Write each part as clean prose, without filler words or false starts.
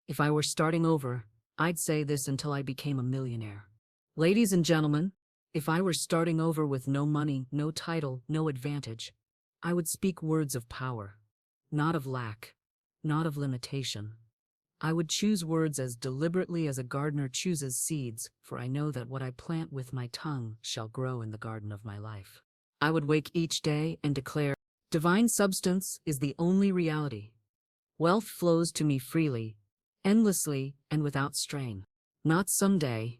If I were starting over, I'd say this until I became a millionaire. Ladies and gentlemen, if I were starting over with no money, no title, no advantage, I would speak words of power, not of lack, not of limitation. I would choose words as deliberately as a gardener chooses seeds, for I know that what I plant with my tongue shall grow in the garden of my life. I would wake each day and declare, divine substance is the only reality. Wealth flows to me freely, endlessly, and without strain. Not someday,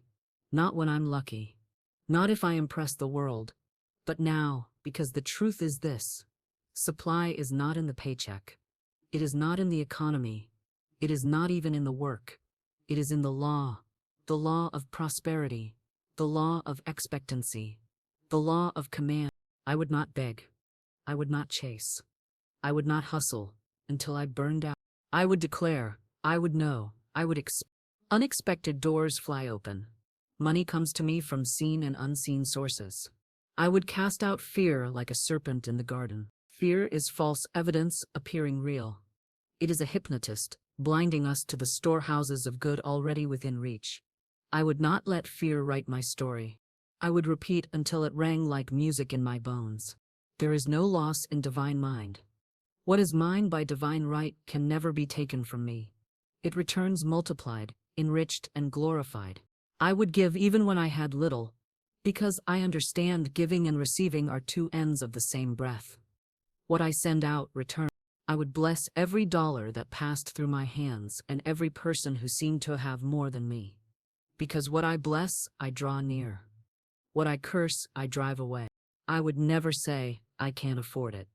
not when I'm lucky, not if I impress the world, but now, because the truth is this: supply is not in the paycheck. It is not in the economy. It is not even in the work. It is in the law of prosperity, the law of expectancy, the law of command. I would not beg. I would not chase. I would not hustle until I burned out. I would declare, I would know, I would unexpected doors fly open. Money comes to me from seen and unseen sources. I would cast out fear like a serpent in the garden. Fear is false evidence appearing real. It is a hypnotist, blinding us to the storehouses of good already within reach. I would not let fear write my story. I would repeat until it rang like music in my bones. There is no loss in divine mind. What is mine by divine right can never be taken from me. It returns multiplied, enriched, and glorified. I would give even when I had little, because I understand giving and receiving are two ends of the same breath. What I send out returns. I would bless every dollar that passed through my hands and every person who seemed to have more than me. Because what I bless, I draw near. What I curse, I drive away. I would never say, I can't afford it.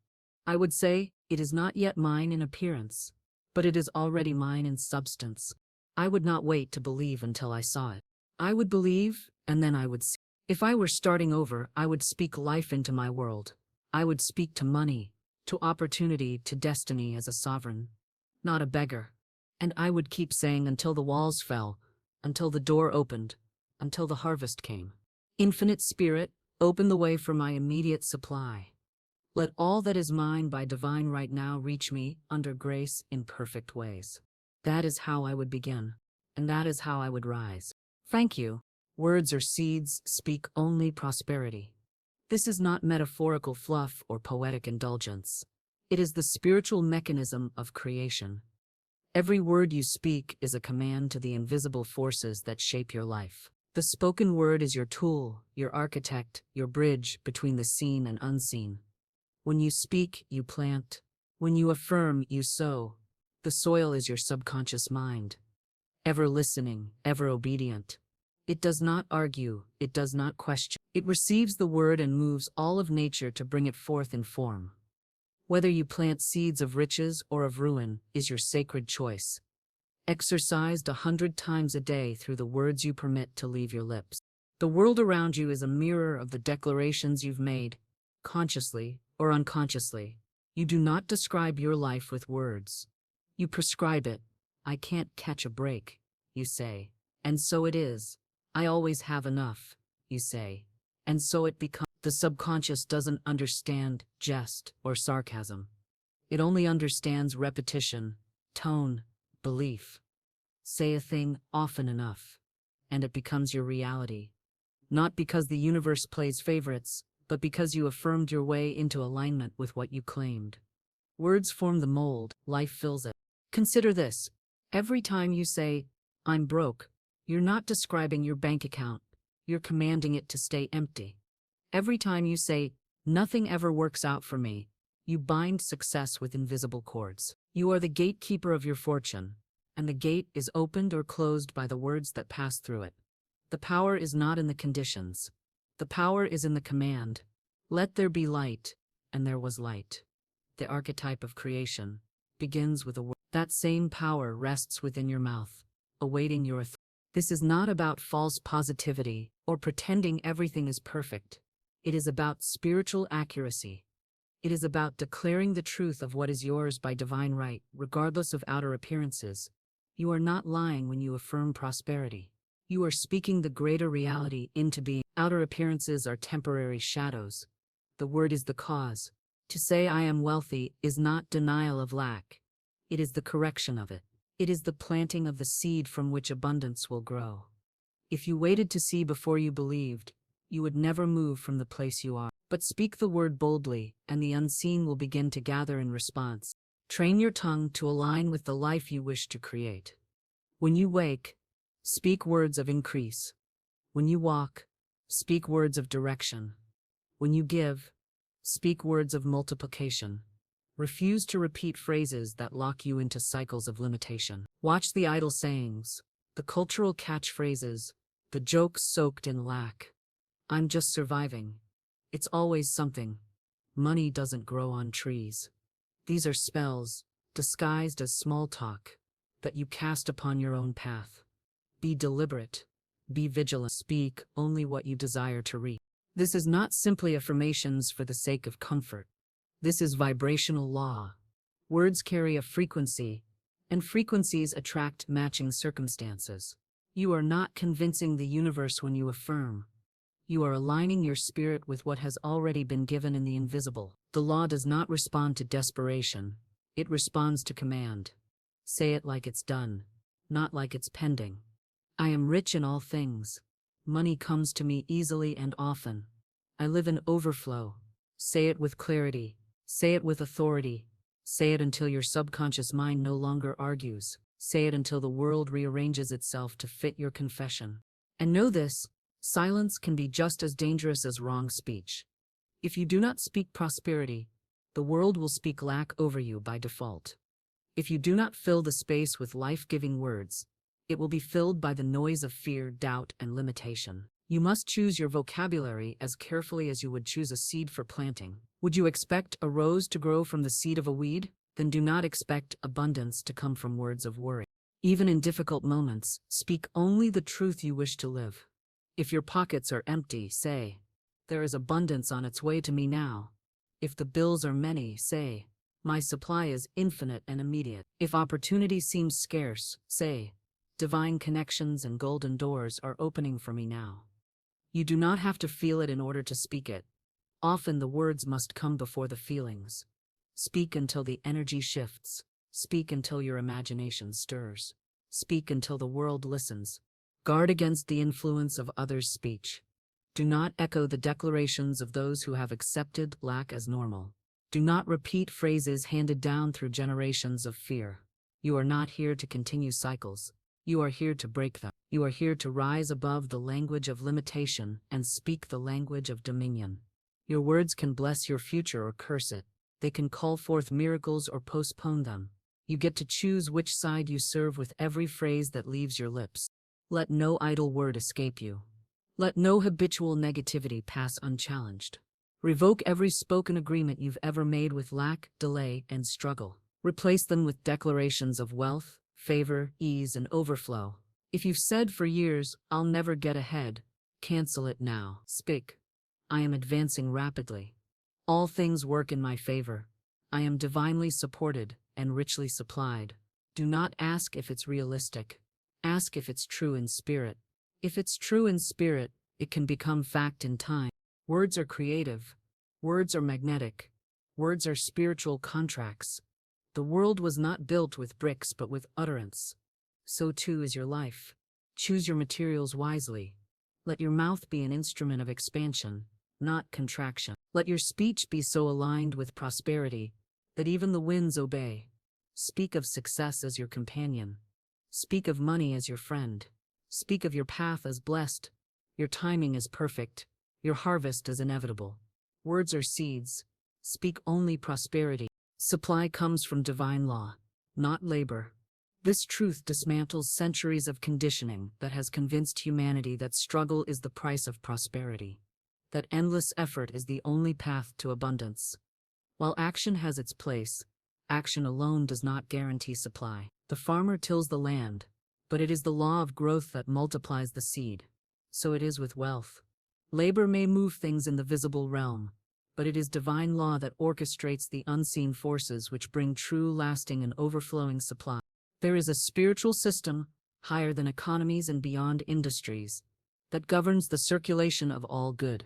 I would say, it is not yet mine in appearance, but it is already mine in substance. I would not wait to believe until I saw it. I would believe, and then I would see. If I were starting over, I would speak life into my world. I would speak to money, to opportunity, to destiny as a sovereign, not a beggar. And I would keep saying until the walls fell, until the door opened, until the harvest came. Infinite Spirit, open the way for my immediate supply. Let all that is mine by divine right now reach me under grace in perfect ways. That is how I would begin, and that is how I would rise. Thank you. Words or seeds speak only prosperity. This is not metaphorical fluff or poetic indulgence. It is the spiritual mechanism of creation. Every word you speak is a command to the invisible forces that shape your life. The spoken word is your tool, your architect, your bridge between the seen and unseen. When you speak, you plant. When you affirm, you sow. The soil is your subconscious mind. Ever listening, ever obedient. It does not argue, it does not question. It receives the word and moves all of nature to bring it forth in form. Whether you plant seeds of riches or of ruin is your sacred choice, exercised 100 times a day through the words you permit to leave your lips. The world around you is a mirror of the declarations you've made, consciously or unconsciously. You do not describe your life with words. You prescribe it. I can't catch a break, you say. And so it is. I always have enough, you say. And so it becomes. The subconscious doesn't understand jest or sarcasm. It only understands repetition, tone, belief. Say a thing often enough, and it becomes your reality. Not because the universe plays favorites, but because you affirmed your way into alignment with what you claimed. Words form the mold, life fills it. Consider this. Every time you say, I'm broke, you're not describing your bank account, you're commanding it to stay empty. Every time you say, nothing ever works out for me, you bind success with invisible cords. You are the gatekeeper of your fortune, and the gate is opened or closed by the words that pass through it. The power is not in the conditions. The power is in the command. Let there be light, and there was light. The archetype of creation begins with a word. That same power rests within your mouth, awaiting your authority. This is not about false positivity or pretending everything is perfect. It is about spiritual accuracy. It is about declaring the truth of what is yours by divine right, regardless of outer appearances. You are not lying when you affirm prosperity. You are speaking the greater reality into being. Outer appearances are temporary shadows. The word is the cause. To say I am wealthy is not denial of lack. It is the correction of it. It is the planting of the seed from which abundance will grow. If you waited to see before you believed, you would never move from the place you are. But speak the word boldly, and the unseen will begin to gather in response. Train your tongue to align with the life you wish to create. When you wake, speak words of increase. When you walk, speak words of direction. When you give, speak words of multiplication. Refuse to repeat phrases that lock you into cycles of limitation. Watch the idle sayings, the cultural catchphrases, the jokes soaked in lack. I'm just surviving. It's always something. Money doesn't grow on trees. These are spells, disguised as small talk, that you cast upon your own path. Be deliberate. Be vigilant. Speak only what you desire to reach. This is not simply affirmations for the sake of comfort. This is vibrational law. Words carry a frequency, and frequencies attract matching circumstances. You are not convincing the universe when you affirm. You are aligning your spirit with what has already been given in the invisible. The law does not respond to desperation. It responds to command. Say it like it's done, not like it's pending. I am rich in all things. Money comes to me easily and often. I live in overflow. Say it with clarity. Say it with authority. Say it until your subconscious mind no longer argues. Say it until the world rearranges itself to fit your confession. And know this, silence can be just as dangerous as wrong speech. If you do not speak prosperity, the world will speak lack over you by default. If you do not fill the space with life-giving words, it will be filled by the noise of fear, doubt, and limitation. You must choose your vocabulary as carefully as you would choose a seed for planting. Would you expect a rose to grow from the seed of a weed? Then do not expect abundance to come from words of worry. Even in difficult moments, speak only the truth you wish to live. If your pockets are empty, say, "There is abundance on its way to me now." If the bills are many, say, "My supply is infinite and immediate." If opportunity seems scarce, say, "Divine connections and golden doors are opening for me now." You do not have to feel it in order to speak it. Often the words must come before the feelings. Speak until the energy shifts. Speak until your imagination stirs. Speak until the world listens. Guard against the influence of others' speech. Do not echo the declarations of those who have accepted lack as normal. Do not repeat phrases handed down through generations of fear. You are not here to continue cycles. You are here to break them. You are here to rise above the language of limitation and speak the language of dominion. Your words can bless your future or curse it. They can call forth miracles or postpone them. You get to choose which side you serve with every phrase that leaves your lips. Let no idle word escape you. Let no habitual negativity pass unchallenged. Revoke every spoken agreement you've ever made with lack, delay, and struggle. Replace them with declarations of wealth, favor, ease, and overflow. If you've said for years, "I'll never get ahead," cancel it now. Speak, "I am advancing rapidly. All things work in my favor. I am divinely supported and richly supplied." Do not ask if it's realistic. Ask if it's true in spirit. If it's true in spirit, it can become fact in time. Words are creative. Words are magnetic. Words are spiritual contracts. The world was not built with bricks but with utterance. So too is your life. Choose your materials wisely. Let your mouth be an instrument of expansion, not contraction. Let your speech be so aligned with prosperity that even the winds obey. Speak of success as your companion. Speak of money as your friend. Speak of your path as blessed. Your timing is perfect. Your harvest is inevitable. Words are seeds. Speak only prosperity. Supply comes from divine law, not labor. This truth dismantles centuries of conditioning that has convinced humanity that struggle is the price of prosperity, that endless effort is the only path to abundance. While action has its place, action alone does not guarantee supply. The farmer tills the land, but it is the law of growth that multiplies the seed. So it is with wealth. Labor may move things in the visible realm, but it is divine law that orchestrates the unseen forces which bring true, lasting, and overflowing supply. There is a spiritual system, higher than economies and beyond industries, that governs the circulation of all good.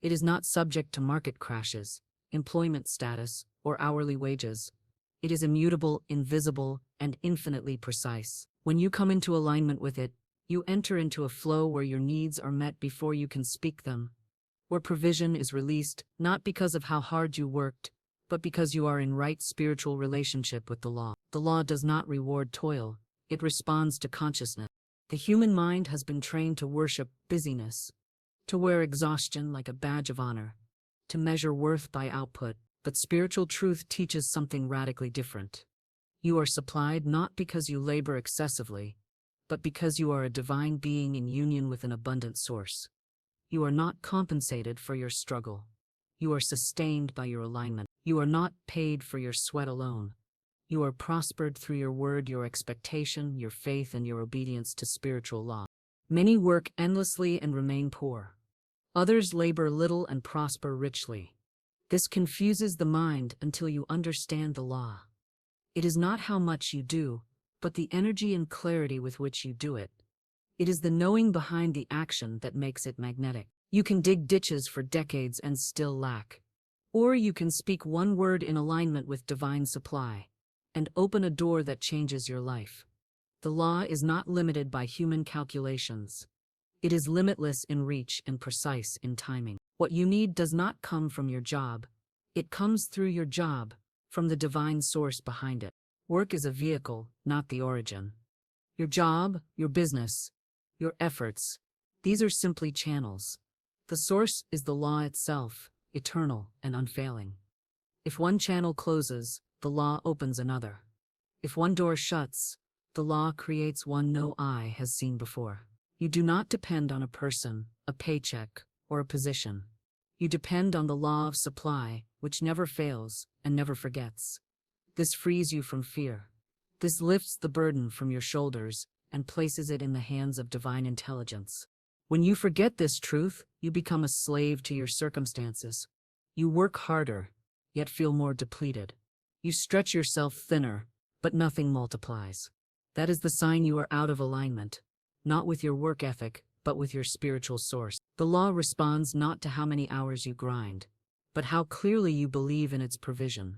It is not subject to market crashes, employment status, or hourly wages. It is immutable, invisible, and infinitely precise. When you come into alignment with it, you enter into a flow where your needs are met before you can speak them, where provision is released, not because of how hard you worked, but because you are in right spiritual relationship with the law. The law does not reward toil, it responds to consciousness. The human mind has been trained to worship busyness, to wear exhaustion like a badge of honor, to measure worth by output, but spiritual truth teaches something radically different. You are supplied not because you labor excessively, but because you are a divine being in union with an abundant source. You are not compensated for your struggle. You are sustained by your alignment. You are not paid for your sweat alone. You are prospered through your word, your expectation, your faith, and your obedience to spiritual law. Many work endlessly and remain poor. Others labor little and prosper richly. This confuses the mind until you understand the law. It is not how much you do, but the energy and clarity with which you do it. It is the knowing behind the action that makes it magnetic. You can dig ditches for decades and still lack. Or you can speak one word in alignment with divine supply and open a door that changes your life. The law is not limited by human calculations. It is limitless in reach and precise in timing. What you need does not come from your job. It comes through your job, from the divine source behind it. Work is a vehicle, not the origin. Your job, your business, your efforts, these are simply channels. The source is the law itself, eternal and unfailing. If one channel closes, the law opens another. If one door shuts, the law creates one no eye has seen before. You do not depend on a person, a paycheck, or a position. You depend on the law of supply, which never fails and never forgets. This frees you from fear. This lifts the burden from your shoulders and places it in the hands of divine intelligence. When you forget this truth, you become a slave to your circumstances. You work harder, yet feel more depleted. You stretch yourself thinner, but nothing multiplies. That is the sign you are out of alignment, not with your work ethic, but with your spiritual source. The law responds not to how many hours you grind, but how clearly you believe in its provision.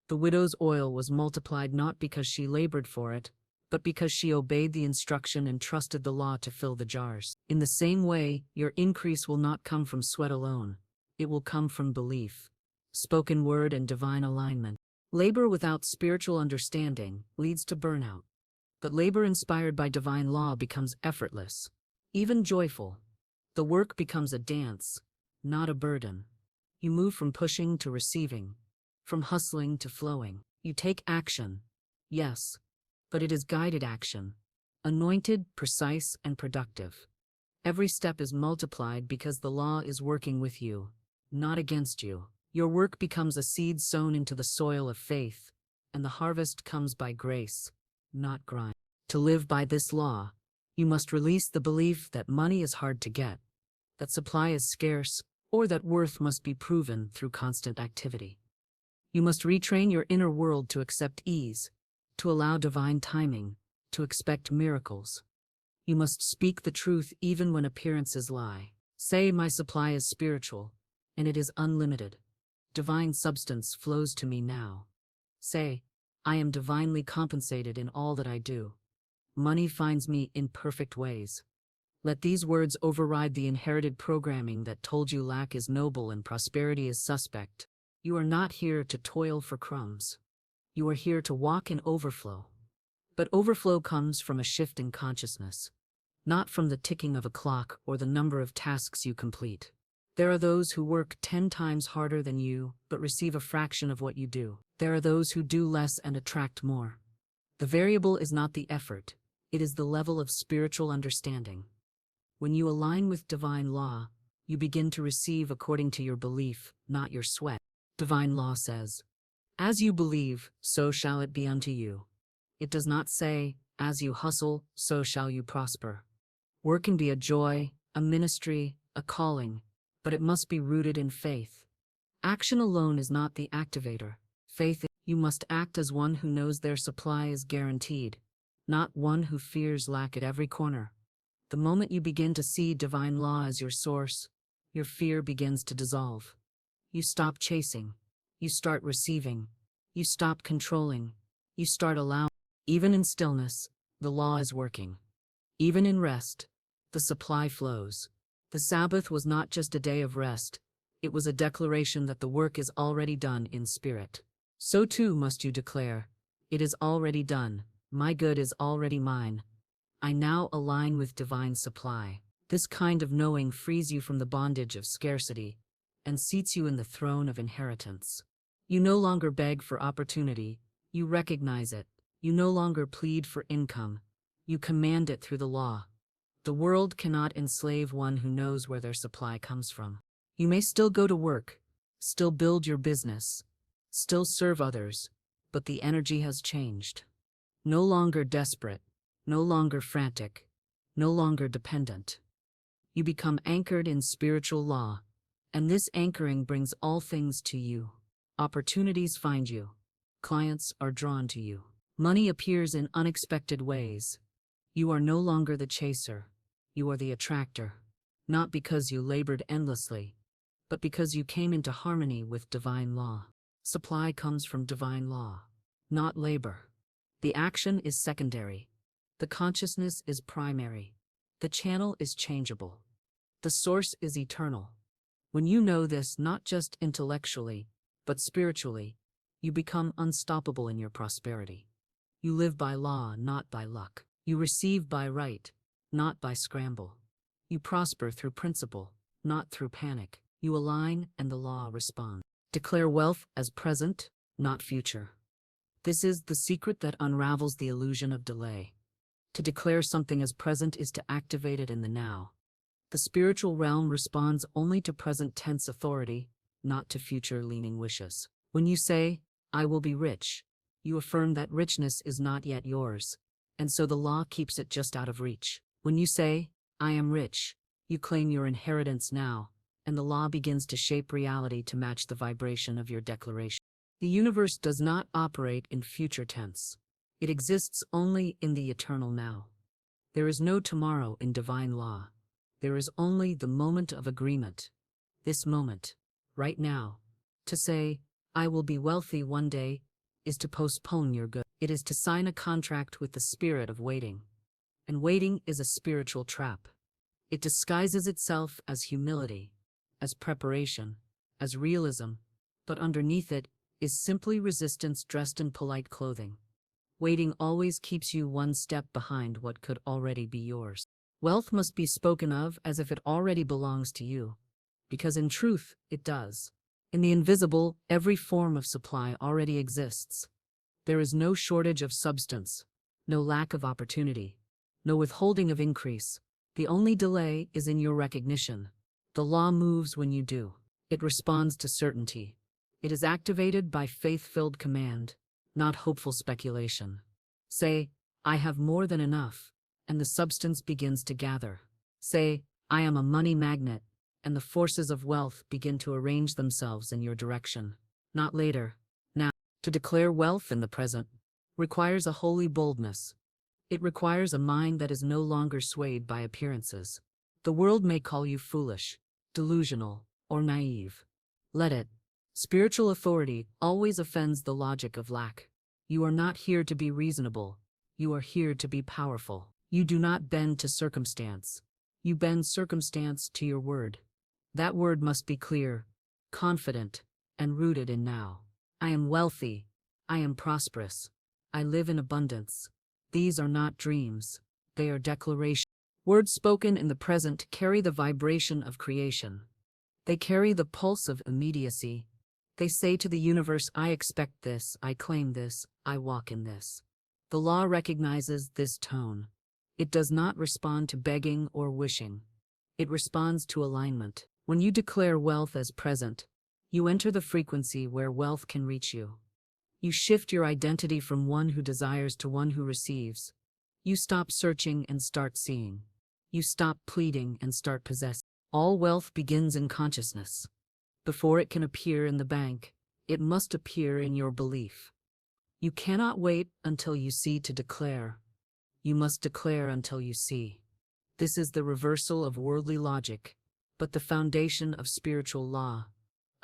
The widow's oil was multiplied not because she labored for it, but because she obeyed the instruction and trusted the law to fill the jars. In the same way, your increase will not come from sweat alone. It will come from belief, spoken word, and divine alignment. Labor without spiritual understanding leads to burnout. But labor inspired by divine law becomes effortless, even joyful. The work becomes a dance, not a burden. You move from pushing to receiving, from hustling to flowing. You take action, yes, but it is guided action, anointed, precise, and productive. Every step is multiplied because the law is working with you, not against you. Your work becomes a seed sown into the soil of faith, and the harvest comes by grace, not grind. To live by this law, you must release the belief that money is hard to get, that supply is scarce, or that worth must be proven through constant activity. You must retrain your inner world to accept ease, to allow divine timing, to expect miracles. You must speak the truth even when appearances lie. Say, my supply is spiritual, and it is unlimited. Divine substance flows to me now. Say, I am divinely compensated in all that I do. Money finds me in perfect ways. Let these words override the inherited programming that told you lack is noble and prosperity is suspect. You are not here to toil for crumbs. You are here to walk in overflow. But overflow comes from a shift in consciousness, not from the ticking of a clock or the number of tasks you complete. There are those who work 10 times harder than you, but receive a fraction of what you do. There are those who do less and attract more. The variable is not the effort, it is the level of spiritual understanding. When you align with divine law, you begin to receive according to your belief, not your sweat. Divine law says, as you believe, so shall it be unto you. It does not say, as you hustle, so shall you prosper. Work can be a joy, a ministry, a calling, but it must be rooted in faith. Action alone is not the activator. Faith, you must act as one who knows their supply is guaranteed, not one who fears lack at every corner. The moment you begin to see divine law as your source, your fear begins to dissolve. You stop chasing. You start receiving. You stop controlling. You start allowing. Even in stillness, the law is working. Even in rest, the supply flows. The Sabbath was not just a day of rest, it was a declaration that the work is already done in spirit. So too must you declare, it is already done, my good is already mine. I now align with divine supply. This kind of knowing frees you from the bondage of scarcity and seats you in the throne of inheritance. You no longer beg for opportunity, you recognize it. You no longer plead for income, you command it through the law. The world cannot enslave one who knows where their supply comes from. You may still go to work, still build your business, still serve others, but the energy has changed. No longer desperate, no longer frantic, no longer dependent. You become anchored in spiritual law, and this anchoring brings all things to you. Opportunities find you. Clients are drawn to you. Money appears in unexpected ways. You are no longer the chaser, you are the attractor. Not because you labored endlessly, but because you came into harmony with divine law. Supply comes from divine law, not labor. The action is secondary. The consciousness is primary. The channel is changeable. The source is eternal. When you know this not just intellectually, but spiritually, you become unstoppable in your prosperity. You live by law, not by luck. You receive by right, not by scramble. You prosper through principle, not through panic. You align and the law responds. Declare wealth as present, not future. This is the secret that unravels the illusion of delay. To declare something as present is to activate it in the now. The spiritual realm responds only to present tense authority, not to future-leaning wishes. When you say, I will be rich, you affirm that richness is not yet yours, and so the law keeps it just out of reach. When you say, I am rich, you claim your inheritance now, and the law begins to shape reality to match the vibration of your declaration. The universe does not operate in future tense. It exists only in the eternal now. There is no tomorrow in divine law. There is only the moment of agreement. This moment, right now. To say, I will be wealthy one day, is to postpone your good. It is to sign a contract with the spirit of waiting. And waiting is a spiritual trap. It disguises itself as humility, as preparation, as realism, but underneath it is simply resistance dressed in polite clothing. Waiting always keeps you one step behind what could already be yours. Wealth must be spoken of as if it already belongs to you, because in truth, it does. In the invisible, every form of supply already exists. There is no shortage of substance, no lack of opportunity, no withholding of increase. The only delay is in your recognition. The law moves when you do. It responds to certainty. It is activated by faith-filled command, not hopeful speculation. Say, I have more than enough, and the substance begins to gather. Say, I am a money magnet, and the forces of wealth begin to arrange themselves in your direction. Not later, now. To declare wealth in the present requires a holy boldness. It requires a mind that is no longer swayed by appearances. The world may call you foolish, delusional, or naive. Let it. Spiritual authority always offends the logic of lack. You are not here to be reasonable. You are here to be powerful. You do not bend to circumstance. You bend circumstance to your word. That word must be clear, confident, and rooted in now. I am wealthy. I am prosperous. I live in abundance. These are not dreams. They are declarations. Words spoken in the present carry the vibration of creation. They carry the pulse of immediacy. They say to the universe, I expect this, I claim this, I walk in this. The law recognizes this tone. It does not respond to begging or wishing. It responds to alignment. When you declare wealth as present, you enter the frequency where wealth can reach you. You shift your identity from one who desires to one who receives. You stop searching and start seeing. You stop pleading and start possessing. All wealth begins in consciousness. Before it can appear in the bank, it must appear in your belief. You cannot wait until you see to declare. You must declare until you see. This is the reversal of worldly logic, but the foundation of spiritual law.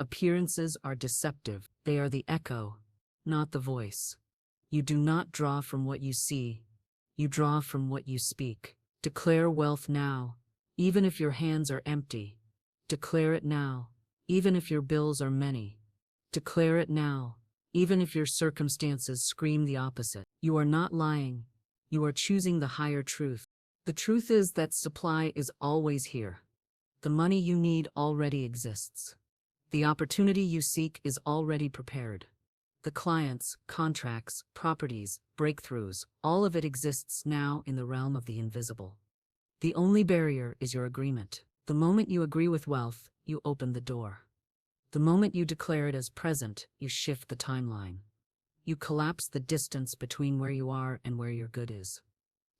Appearances are deceptive. They are the echo, not the voice. You do not draw from what you see, you draw from what you speak. Declare wealth now, even if your hands are empty. Declare it now, even if your bills are many. Declare it now, even if your circumstances scream the opposite. You are not lying, you are choosing the higher truth. The truth is that supply is always here. The money you need already exists. The opportunity you seek is already prepared. The clients, contracts, properties, breakthroughs, all of it exists now in the realm of the invisible. The only barrier is your agreement. The moment you agree with wealth, you open the door. The moment you declare it as present, you shift the timeline. You collapse the distance between where you are and where your good is.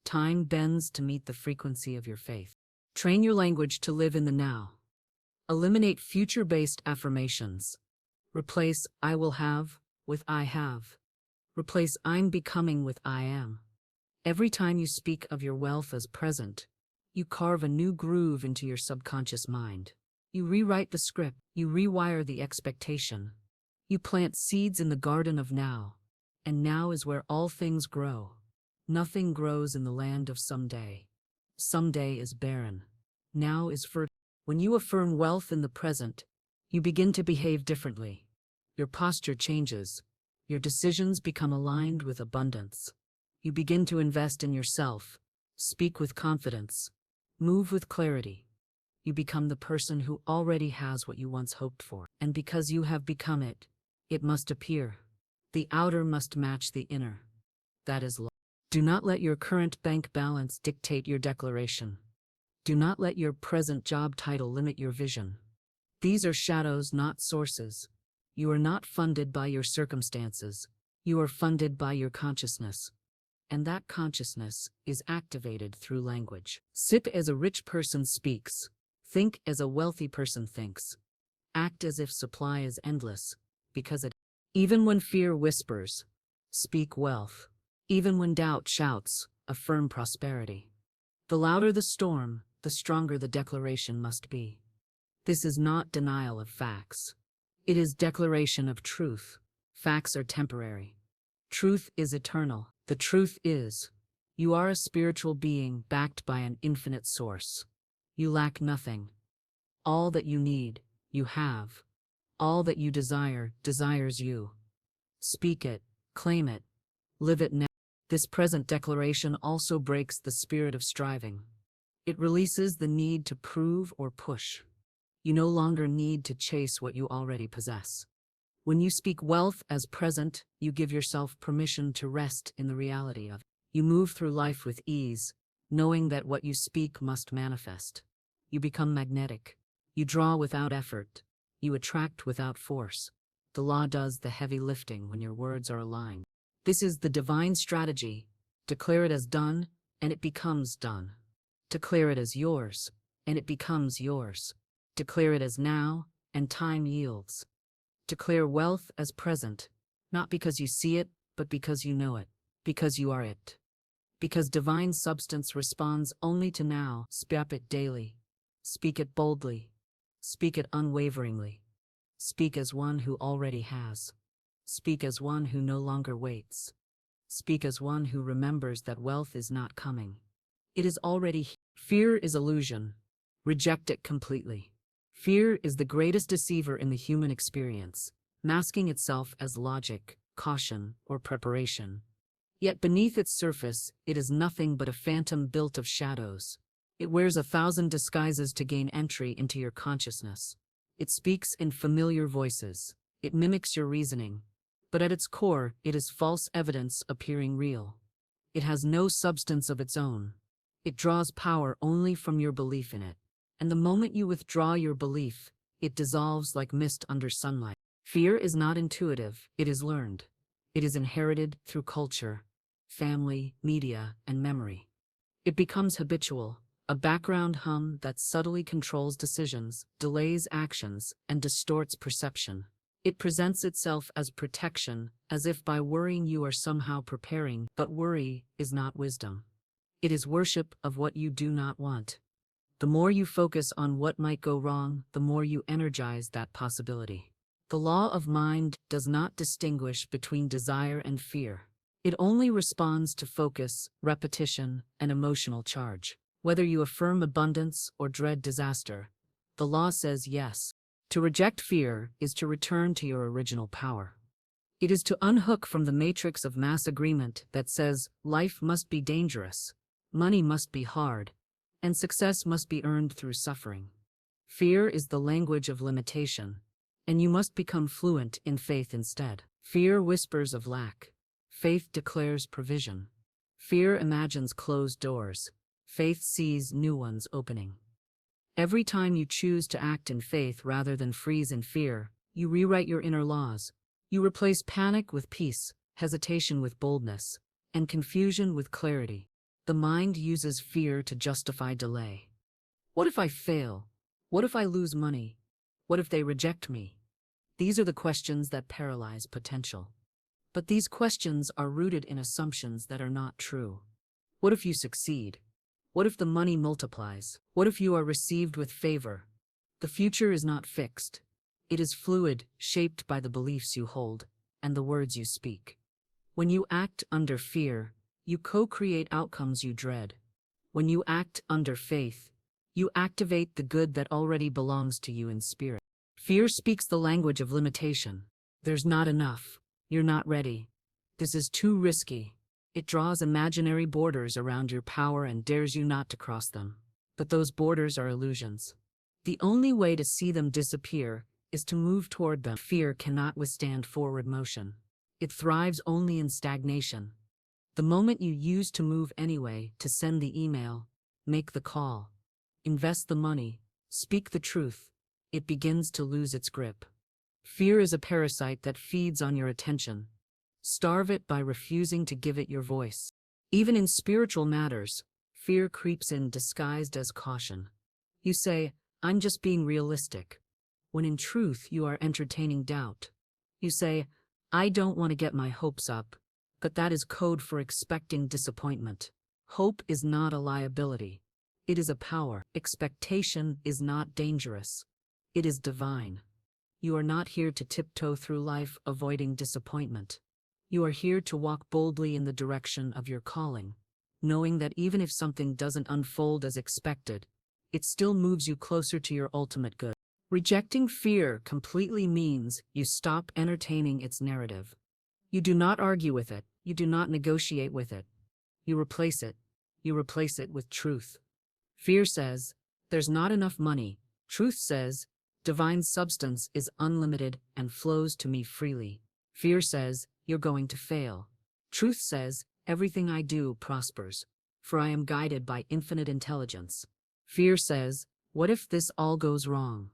Time bends to meet the frequency of your faith. Train your language to live in the now. Eliminate future-based affirmations. Replace I will have with I have. Replace I'm becoming with I am. Every time you speak of your wealth as present, you carve a new groove into your subconscious mind. You rewrite the script, you rewire the expectation. You plant seeds in the garden of now, and now is where all things grow. Nothing grows in the land of someday. Someday is barren. Now is fertile. When you affirm wealth in the present, you begin to behave differently. Your posture changes. Your decisions become aligned with abundance. You begin to invest in yourself, speak with confidence, move with clarity. You become the person who already has what you once hoped for. And because you have become it, it must appear. The outer must match the inner. That is law. Do not let your current bank balance dictate your declaration. Do not let your present job title limit your vision. These are shadows, not sources. You are not funded by your circumstances. You are funded by your consciousness. And that consciousness is activated through language. Sip as a rich person speaks. Think as a wealthy person thinks. Act as if supply is endless, because it. Even when fear whispers, speak wealth. Even when doubt shouts, affirm prosperity. The louder the storm, the stronger the declaration must be. This is not denial of facts. It is declaration of truth. Facts are temporary. Truth is eternal. The truth is, you are a spiritual being backed by an infinite source. You lack nothing. All that you need, you have. All that you desire, desires you. Speak it, claim it, live it now. This present declaration also breaks the spirit of striving. It releases the need to prove or push. You no longer need to chase what you already possess. When you speak wealth as present, you give yourself permission to rest in the reality of it. You move through life with ease, knowing that what you speak must manifest. You become magnetic. You draw without effort. You attract without force. The law does the heavy lifting when your words are aligned. This is the divine strategy. Declare it as done, and it becomes done. Declare it as yours, and it becomes yours. Declare it as now, and time yields. Declare wealth as present, not because you see it, but because you know it, because you are it. Because divine substance responds only to now. Speak it daily. Speak it boldly. Speak it unwaveringly. Speak as one who already has. Speak as one who no longer waits. Speak as one who remembers that wealth is not coming. It is already here. Fear is illusion. Reject it completely. Fear is the greatest deceiver in the human experience, masking itself as logic, caution, or preparation. Yet beneath its surface, it is nothing but a phantom built of shadows. It wears 1,000 disguises to gain entry into your consciousness. It speaks in familiar voices. It mimics your reasoning. But at its core, it is false evidence appearing real. It has no substance of its own. It draws power only from your belief in it. And the moment you withdraw your belief, it dissolves like mist under sunlight. Fear is not intuitive, it is learned. It is inherited through culture, family, media, and memory. It becomes habitual, a background hum that subtly controls decisions, delays actions, and distorts perception. It presents itself as protection, as if by worrying you are somehow preparing, but worry is not wisdom. It is worship of what you do not want. The more you focus on what might go wrong, the more you energize that possibility. The law of mind does not distinguish between desire and fear. It only responds to focus, repetition, and emotional charge. Whether you affirm abundance or dread disaster, the law says yes. To reject fear is to return to your original power. It is to unhook from the matrix of mass agreement that says life must be dangerous, money must be hard, and success must be earned through suffering. Fear is the language of limitation, and you must become fluent in faith instead. Fear whispers of lack. Faith declares provision. Fear imagines closed doors. Faith sees new ones opening. Every time you choose to act in faith rather than freeze in fear, you rewrite your inner laws. You replace panic with peace, hesitation with boldness, and confusion with clarity. The mind uses fear to justify delay. What if I fail? What if I lose money? What if they reject me? These are the questions that paralyze potential. But these questions are rooted in assumptions that are not true. What if you succeed? What if the money multiplies? What if you are received with favor? The future is not fixed. It is fluid, shaped by the beliefs you hold and the words you speak. When you act under fear, you co-create outcomes you dread. When you act under faith, you activate the good that already belongs to you in spirit. Fear speaks the language of limitation. There's not enough. You're not ready. This is too risky. It draws imaginary borders around your power and dares you not to cross them. But those borders are illusions. The only way to see them disappear is to move toward them. Fear cannot withstand forward motion. It thrives only in stagnation. The moment you use to move anyway, to send the email, make the call, invest the money, speak the truth, it begins to lose its grip. Fear is a parasite that feeds on your attention. Starve it by refusing to give it your voice. Even in spiritual matters, fear creeps in disguised as caution. You say, "I'm just being realistic," when in truth you are entertaining doubt. You say, "I don't want to get my hopes up," but that is code for expecting disappointment. Hope is not a liability. It is a power. Expectation is not dangerous. It is divine. You are not here to tiptoe through life avoiding disappointment. You are here to walk boldly in the direction of your calling, knowing that even if something doesn't unfold as expected, it still moves you closer to your ultimate good. Rejecting fear completely means you stop entertaining its narrative. You do not argue with it. You do not negotiate with it. You replace it. You replace it with truth. Fear says, "There's not enough money." Truth says, "Divine substance is unlimited and flows to me freely." Fear says, "You're going to fail." Truth says, "Everything I do prospers, for I am guided by infinite intelligence." Fear says, "What if this all goes wrong?"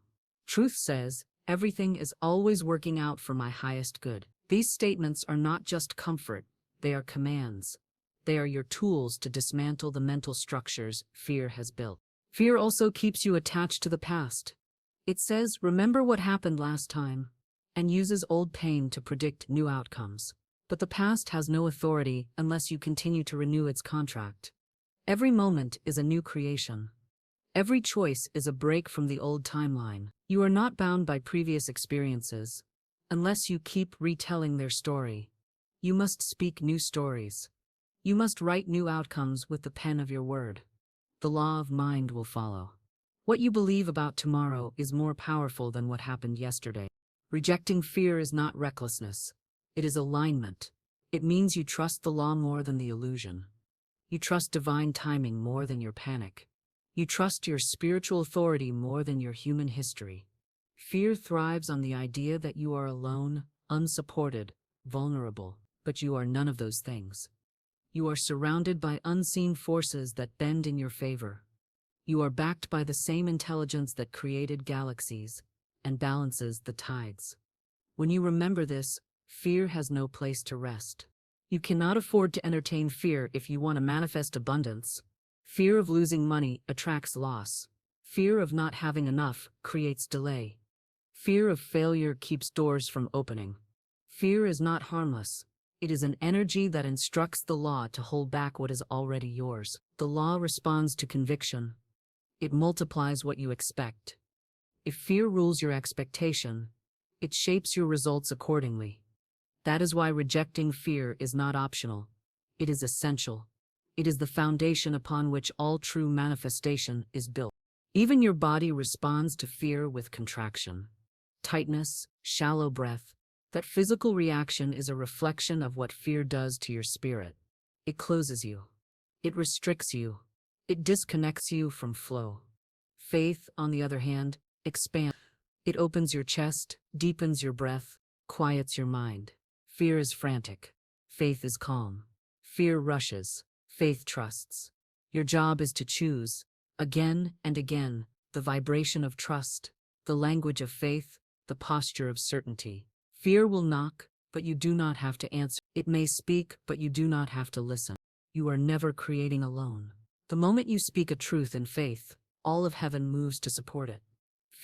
Truth says, "Everything is always working out for my highest good." These statements are not just comfort, they are commands. They are your tools to dismantle the mental structures fear has built. Fear also keeps you attached to the past. It says, "Remember what happened last time," and uses old pain to predict new outcomes. But the past has no authority unless you continue to renew its contract. Every moment is a new creation. Every choice is a break from the old timeline. You are not bound by previous experiences. Unless you keep retelling their story, you must speak new stories. You must write new outcomes with the pen of your word. The law of mind will follow. What you believe about tomorrow is more powerful than what happened yesterday. Rejecting fear is not recklessness. It is alignment. It means you trust the law more than the illusion. You trust divine timing more than your panic. You trust your spiritual authority more than your human history. Fear thrives on the idea that you are alone, unsupported, vulnerable, but you are none of those things. You are surrounded by unseen forces that bend in your favor. You are backed by the same intelligence that created galaxies and balances the tides. When you remember this, fear has no place to rest. You cannot afford to entertain fear if you want to manifest abundance. Fear of losing money attracts loss. Fear of not having enough creates delay. Fear of failure keeps doors from opening. Fear is not harmless. It is an energy that instructs the law to hold back what is already yours. The law responds to conviction. It multiplies what you expect. If fear rules your expectation, It shapes your results accordingly. That is why rejecting fear is not optional. It is essential. It is the foundation upon which all true manifestation is built. Even your body responds to fear with contraction, tightness, shallow breath. That physical reaction is a reflection of what fear does to your spirit. It closes you. It restricts you. It disconnects you from flow. Faith, on the other hand, expands. It opens your chest, deepens your breath, quiets your mind. Fear is frantic. Faith is calm. Fear rushes. Faith trusts. Your job is to choose, again and again, the vibration of trust, the language of faith, the posture of certainty. Fear will knock, but you do not have to answer. It may speak, but you do not have to listen. You are never creating alone. The moment you speak a truth in faith, all of heaven moves to support it.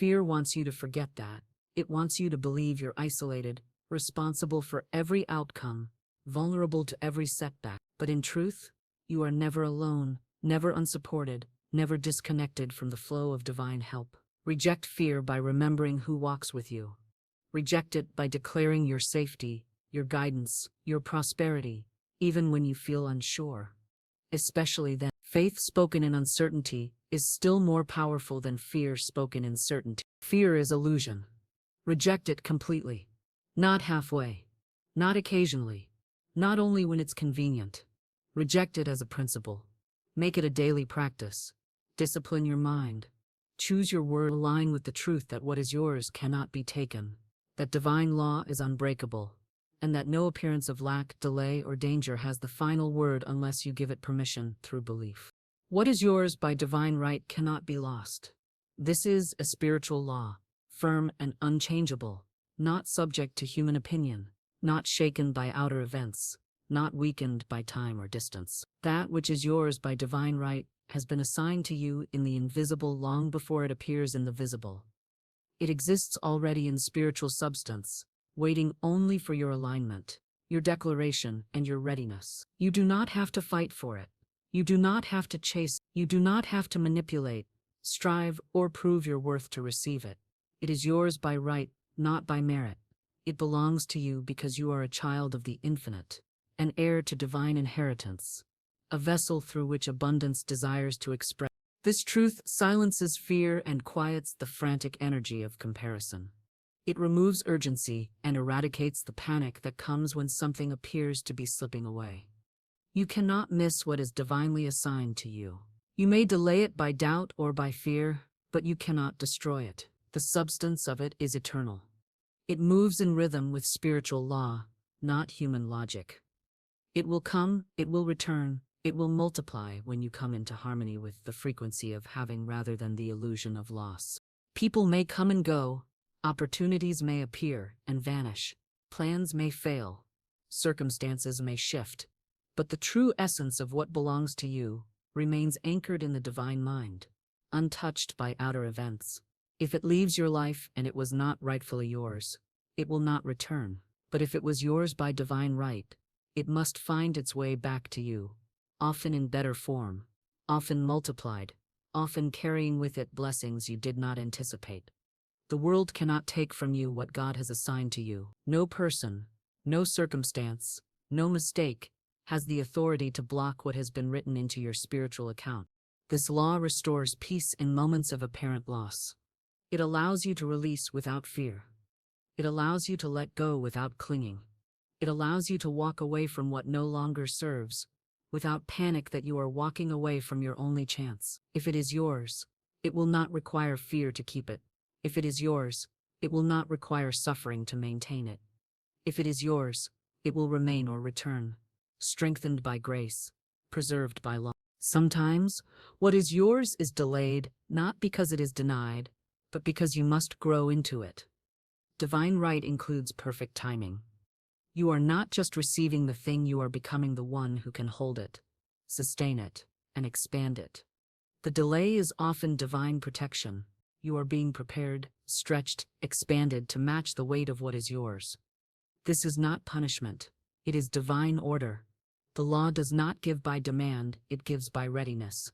Fear wants you to forget that. It wants you to believe you're isolated, responsible for every outcome, vulnerable to every setback. But in truth, you are never alone, never unsupported, never disconnected from the flow of divine help. Reject fear by remembering who walks with you. Reject it by declaring your safety, your guidance, your prosperity, even when you feel unsure. Especially then, faith spoken in uncertainty is still more powerful than fear spoken in certainty. Fear is illusion. Reject it completely. Not halfway. Not occasionally. Not only when it's convenient. Reject it as a principle. Make it a daily practice. Discipline your mind. Choose your word. Align with the truth that what is yours cannot be taken. That divine law is unbreakable. And that no appearance of lack, delay, or danger has the final word unless you give it permission through belief. What is yours by divine right cannot be lost. This is a spiritual law, firm and unchangeable, not subject to human opinion, not shaken by outer events, not weakened by time or distance. That which is yours by divine right has been assigned to you in the invisible long before it appears in the visible. It exists already in spiritual substance, waiting only for your alignment, your declaration, and your readiness. You do not have to fight for it. You do not have to chase. You do not have to manipulate, strive, or prove your worth to receive it. It is yours by right, not by merit. It belongs to you because you are a child of the infinite, an heir to divine inheritance, a vessel through which abundance desires to express. This truth silences fear and quiets the frantic energy of comparison. It removes urgency and eradicates the panic that comes when something appears to be slipping away. You cannot miss what is divinely assigned to you. You may delay it by doubt or by fear, but you cannot destroy it. The substance of it is eternal. It moves in rhythm with spiritual law, not human logic. It will come, it will return, it will multiply when you come into harmony with the frequency of having rather than the illusion of loss. People may come and go, opportunities may appear and vanish, plans may fail, circumstances may shift, but the true essence of what belongs to you remains anchored in the divine mind, untouched by outer events. If it leaves your life and it was not rightfully yours, it will not return. But if it was yours by divine right, it must find its way back to you, often in better form, often multiplied, often carrying with it blessings you did not anticipate. The world cannot take from you what God has assigned to you. No person, no circumstance, no mistake has the authority to block what has been written into your spiritual account. This law restores peace in moments of apparent loss. It allows you to release without fear. It allows you to let go without clinging. It allows you to walk away from what no longer serves, without panic that you are walking away from your only chance. If it is yours, it will not require fear to keep it. If it is yours, it will not require suffering to maintain it. If it is yours, it will remain or return, strengthened by grace, preserved by law. Sometimes, what is yours is delayed, not because it is denied, but because you must grow into it. Divine right includes perfect timing. You are not just receiving the thing, you are becoming the one who can hold it, sustain it, and expand it. The delay is often divine protection. You are being prepared, stretched, expanded to match the weight of what is yours. This is not punishment. It is divine order. The law does not give by demand, it gives by readiness.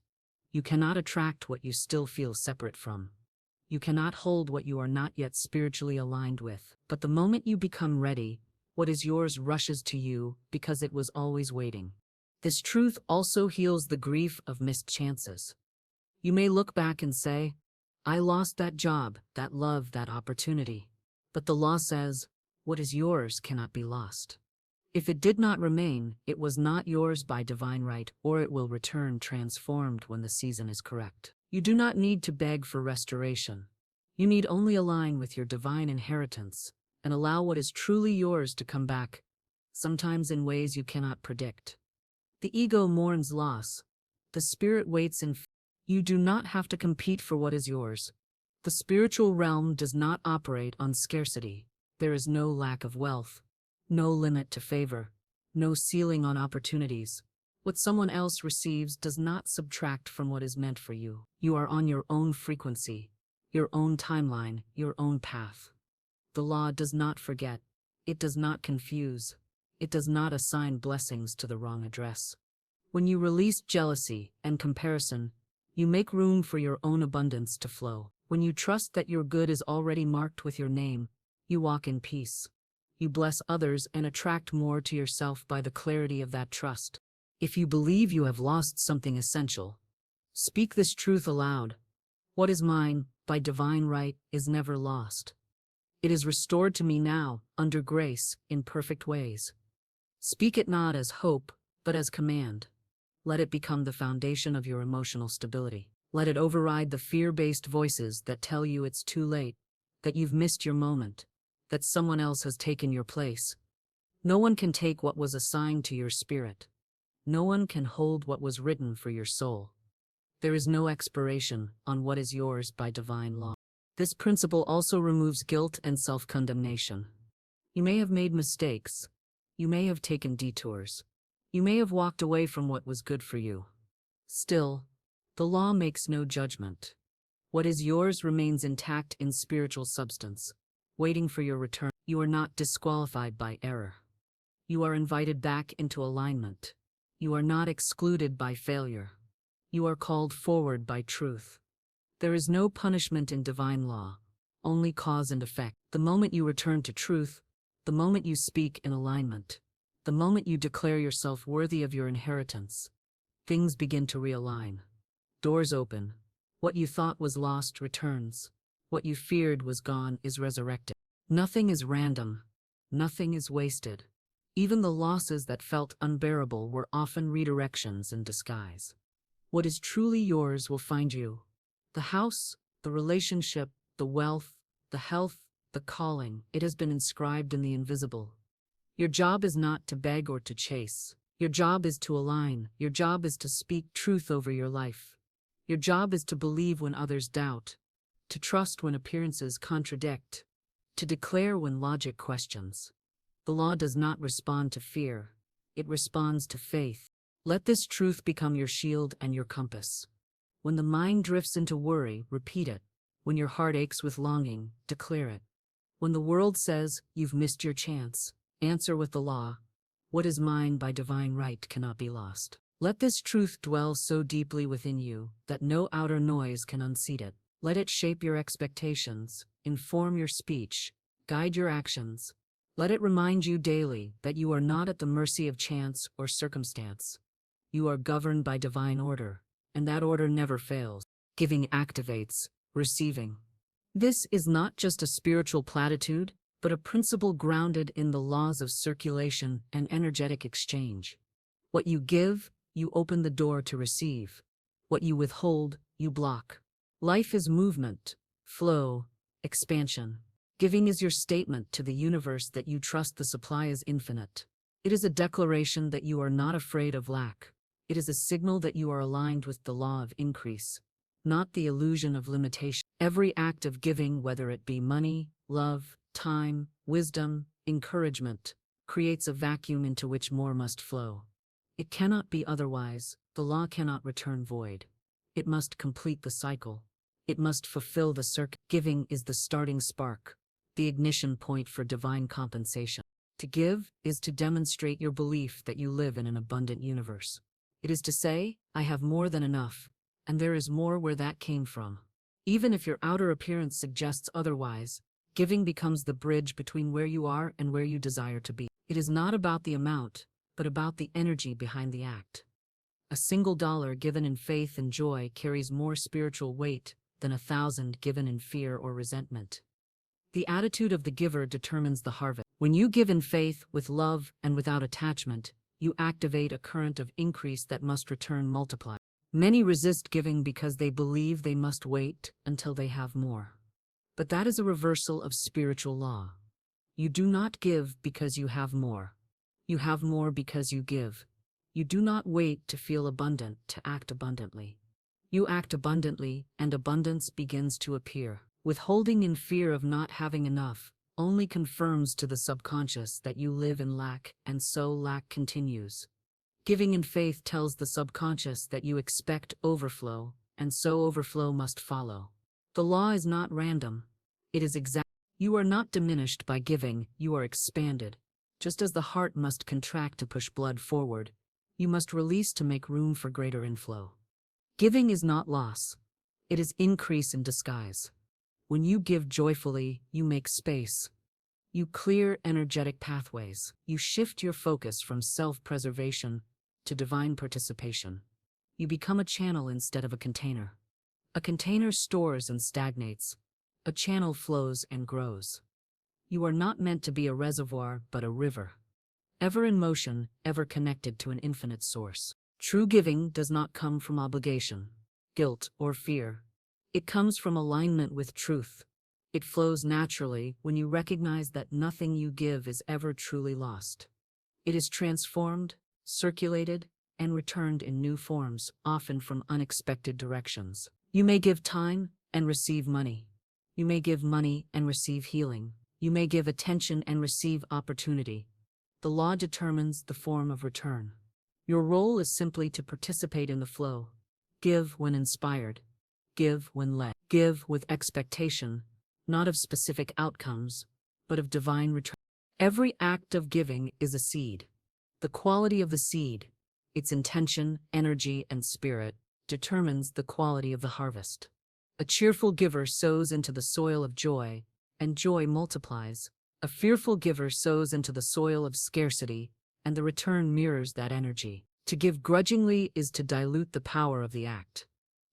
You cannot attract what you still feel separate from. You cannot hold what you are not yet spiritually aligned with. But the moment you become ready, what is yours rushes to you because it was always waiting. This truth also heals the grief of missed chances. You may look back and say, I lost that job, that love, that opportunity. But the law says, what is yours cannot be lost. If it did not remain, it was not yours by divine right, or it will return transformed when the season is correct. You do not need to beg for restoration. You need only align with your divine inheritance and allow what is truly yours to come back, sometimes in ways you cannot predict. The ego mourns loss. The spirit waits in fear. You do not have to compete for what is yours. The spiritual realm does not operate on scarcity. There is no lack of wealth, no limit to favor, no ceiling on opportunities. What someone else receives does not subtract from what is meant for you. You are on your own frequency, your own timeline, your own path. The law does not forget. It does not confuse. It does not assign blessings to the wrong address. When you release jealousy and comparison, you make room for your own abundance to flow. When you trust that your good is already marked with your name, you walk in peace. You bless others and attract more to yourself by the clarity of that trust. If you believe you have lost something essential, speak this truth aloud. What is mine, by divine right, is never lost. It is restored to me now, under grace, in perfect ways. Speak it not as hope, but as command. Let it become the foundation of your emotional stability. Let it override the fear-based voices that tell you it's too late, that you've missed your moment, that someone else has taken your place. No one can take what was assigned to your spirit. No one can hold what was written for your soul. There is no expiration on what is yours by divine law. This principle also removes guilt and self-condemnation. You may have made mistakes. You may have taken detours. You may have walked away from what was good for you. Still, the law makes no judgment. What is yours remains intact in spiritual substance, waiting for your return. You are not disqualified by error. You are invited back into alignment. You are not excluded by failure. You are called forward by truth. There is no punishment in divine law, only cause and effect. The moment you return to truth, the moment you speak in alignment, the moment you declare yourself worthy of your inheritance, things begin to realign. Doors open. What you thought was lost returns. What you feared was gone is resurrected. Nothing is random. Nothing is wasted. Even the losses that felt unbearable were often redirections in disguise. What is truly yours will find you. The house, the relationship, the wealth, the health, the calling, it has been inscribed in the invisible. Your job is not to beg or to chase. Your job is to align. Your job is to speak truth over your life. Your job is to believe when others doubt, to trust when appearances contradict, to declare when logic questions. The law does not respond to fear. It responds to faith. Let this truth become your shield and your compass. When the mind drifts into worry, repeat it. When your heart aches with longing, declare it. When the world says, you've missed your chance, answer with the law. What is mine by divine right cannot be lost. Let this truth dwell so deeply within you that no outer noise can unseat it. Let it shape your expectations, inform your speech, guide your actions. Let it remind you daily that you are not at the mercy of chance or circumstance. You are governed by divine order, and that order never fails. Giving activates, receiving. This is not just a spiritual platitude, but a principle grounded in the laws of circulation and energetic exchange. What you give, you open the door to receive. What you withhold, you block. Life is movement, flow, expansion. Giving is your statement to the universe that you trust the supply is infinite. It is a declaration that you are not afraid of lack. It is a signal that you are aligned with the law of increase, not the illusion of limitation. Every act of giving, whether it be money, love, time, wisdom, encouragement, creates a vacuum into which more must flow. It cannot be otherwise. The law cannot return void. It must complete the cycle. It must fulfill the circuit. Giving is the starting spark, the ignition point for divine compensation. To give is to demonstrate your belief that you live in an abundant universe. It is to say, I have more than enough, and there is more where that came from. Even if your outer appearance suggests otherwise, giving becomes the bridge between where you are and where you desire to be. It is not about the amount, but about the energy behind the act. A single dollar given in faith and joy carries more spiritual weight than 1,000 given in fear or resentment. The attitude of the giver determines the harvest. When you give in faith, with love, and without attachment, you activate a current of increase that must return multiplied. Many resist giving because they believe they must wait until they have more. But that is a reversal of spiritual law. You do not give because you have more. You have more because you give. You do not wait to feel abundant to act abundantly. You act abundantly, and abundance begins to appear. Withholding in fear of not having enough only confirms to the subconscious that you live in lack, and so lack continues. Giving in faith tells the subconscious that you expect overflow, and so overflow must follow. The law is not random. It is exact. You are not diminished by giving, you are expanded. Just as the heart must contract to push blood forward, you must release to make room for greater inflow. Giving is not loss. It is increase in disguise. When you give joyfully, you make space. You clear energetic pathways. You shift your focus from self-preservation to divine participation. You become a channel instead of a container. A container stores and stagnates. A channel flows and grows. You are not meant to be a reservoir, but a river. Ever in motion, ever connected to an infinite source. True giving does not come from obligation, guilt, or fear. It comes from alignment with truth. It flows naturally when you recognize that nothing you give is ever truly lost. It is transformed, circulated, and returned in new forms, often from unexpected directions. You may give time and receive money. You may give money and receive healing. You may give attention and receive opportunity. The law determines the form of return. Your role is simply to participate in the flow. Give when inspired. Give when led. Give with expectation, not of specific outcomes, but of divine return. Every act of giving is a seed. The quality of the seed, its intention, energy, and spirit, determines the quality of the harvest. A cheerful giver sows into the soil of joy, and joy multiplies. A fearful giver sows into the soil of scarcity, and the return mirrors that energy. To give grudgingly is to dilute the power of the act.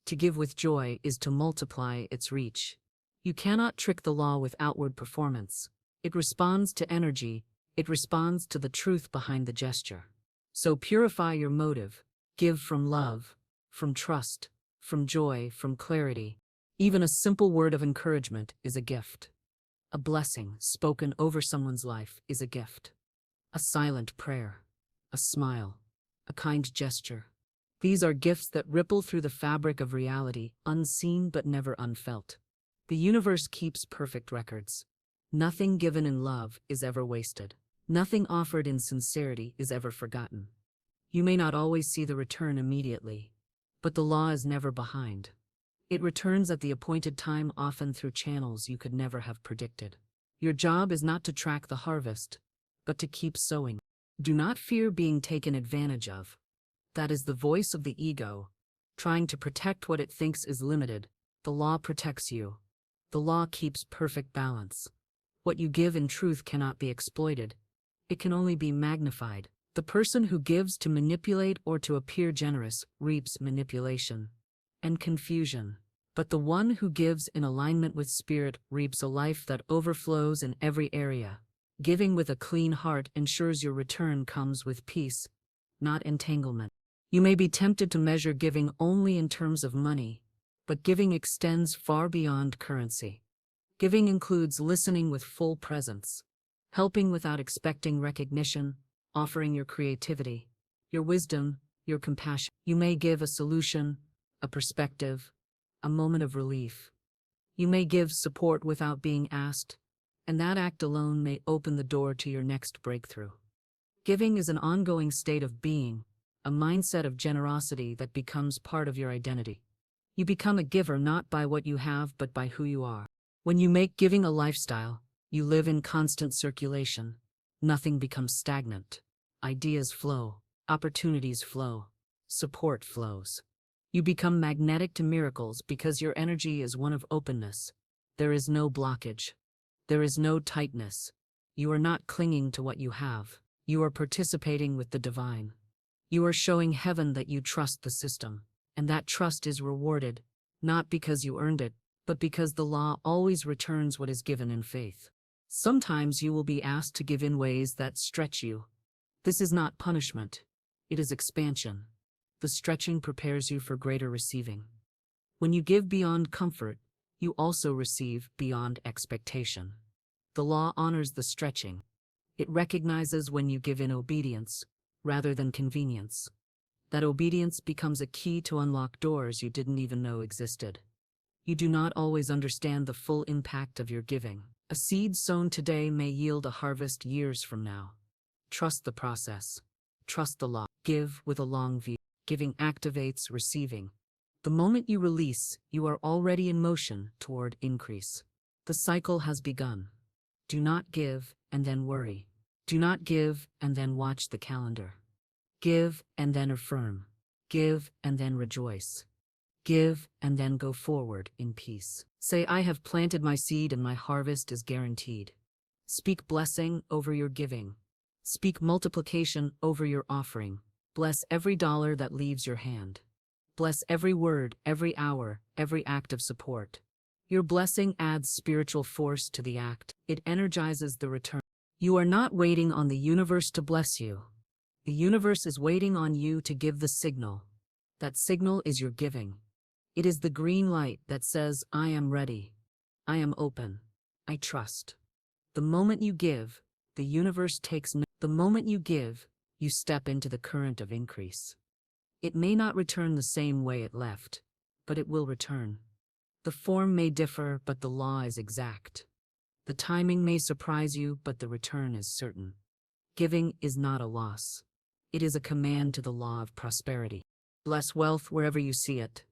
To give with joy is to multiply its reach. You cannot trick the law with outward performance. It responds to energy. It responds to the truth behind the gesture. So purify your motive. Give from love, from trust, from joy, from clarity. Even a simple word of encouragement is a gift. A blessing spoken over someone's life is a gift. A silent prayer, a smile, a kind gesture. These are gifts that ripple through the fabric of reality, unseen but never unfelt. The universe keeps perfect records. Nothing given in love is ever wasted. Nothing offered in sincerity is ever forgotten. You may not always see the return immediately, but the law is never behind. It returns at the appointed time, often through channels you could never have predicted. Your job is not to track the harvest, but to keep sowing. Do not fear being taken advantage of. That is the voice of the ego, trying to protect what it thinks is limited. The law protects you. The law keeps perfect balance. What you give in truth cannot be exploited. It can only be magnified. The person who gives to manipulate or to appear generous reaps manipulation and confusion. But the one who gives in alignment with spirit reaps a life that overflows in every area. Giving with a clean heart ensures your return comes with peace, not entanglement. You may be tempted to measure giving only in terms of money, but giving extends far beyond currency. Giving includes listening with full presence, helping without expecting recognition, offering your creativity, your wisdom, your compassion. You may give a solution, a perspective, a moment of relief. You may give support without being asked, and that act alone may open the door to your next breakthrough. Giving is an ongoing state of being, a mindset of generosity that becomes part of your identity. You become a giver not by what you have but by who you are. When you make giving a lifestyle, you live in constant circulation. Nothing becomes stagnant. Ideas flow, opportunities flow, support flows. You become magnetic to miracles because your energy is one of openness. There is no blockage. There is no tightness. You are not clinging to what you have. You are participating with the divine. You are showing heaven that you trust the system, and that trust is rewarded, not because you earned it, but because the law always returns what is given in faith. Sometimes you will be asked to give in ways that stretch you. This is not punishment. It is expansion. The stretching prepares you for greater receiving. When you give beyond comfort, you also receive beyond expectation. The law honors the stretching. It recognizes when you give in obedience, rather than convenience. That obedience becomes a key to unlock doors you didn't even know existed. You do not always understand the full impact of your giving. A seed sown today may yield a harvest years from now. Trust the process. Trust the law. Give with a long view. Giving activates receiving. The moment you release, you are already in motion toward increase. The cycle has begun. Do not give and then worry. Do not give and then watch the calendar. Give and then affirm. Give and then rejoice. Give and then go forward in peace. Say, I have planted my seed and my harvest is guaranteed. Speak blessing over your giving. Speak multiplication over your offering. Bless every dollar that leaves your hand. Bless every word, every hour, every act of support. Your blessing adds spiritual force to the act. It energizes the return. You are not waiting on the universe to bless you. The universe is waiting on you to give the signal. That signal is your giving. It is the green light that says, I am ready. I am open. I trust. The moment you give, the universe takes note. The moment you give, you step into the current of increase. It may not return the same way it left, but it will return. The form may differ, but the law is exact. The timing may surprise you, but the return is certain. Giving is not a loss. It is a command to the law of prosperity. Bless wealth wherever you see it.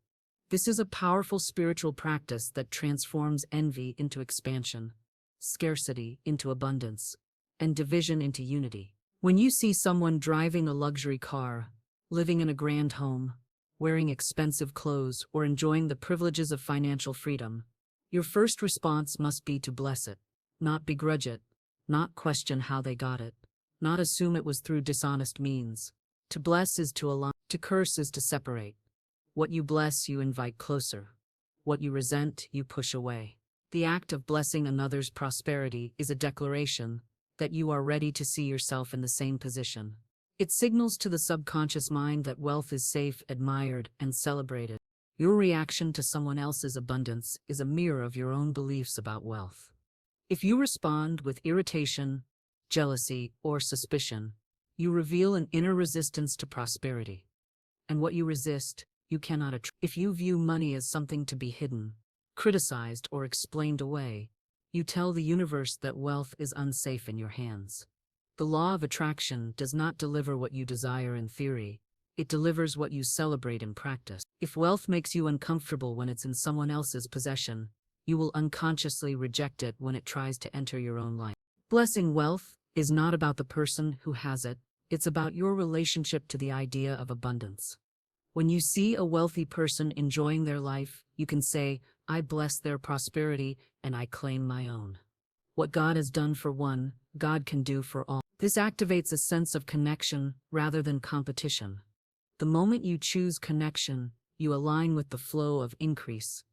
This is a powerful spiritual practice that transforms envy into expansion, scarcity into abundance, and division into unity. When you see someone driving a luxury car, living in a grand home, wearing expensive clothes, or enjoying the privileges of financial freedom, your first response must be to bless it, not begrudge it, not question how they got it, not assume it was through dishonest means. To bless is to align, to curse is to separate. What you bless, you invite closer. What you resent, you push away. The act of blessing another's prosperity is a declaration that you are ready to see yourself in the same position. It signals to the subconscious mind that wealth is safe, admired, and celebrated. Your reaction to someone else's abundance is a mirror of your own beliefs about wealth. If you respond with irritation, jealousy, or suspicion, you reveal an inner resistance to prosperity. And what you resist, you cannot attract. If you view money as something to be hidden, criticized, or explained away, you tell the universe that wealth is unsafe in your hands. The law of attraction does not deliver what you desire in theory, it delivers what you celebrate in practice. If wealth makes you uncomfortable when it's in someone else's possession, you will unconsciously reject it when it tries to enter your own life. Blessing wealth is not about the person who has it, it's about your relationship to the idea of abundance. When you see a wealthy person enjoying their life, you can say, I bless their prosperity and I claim my own. What God has done for one, God can do for all. This activates a sense of connection rather than competition. The moment you choose connection, you align with the flow of increase.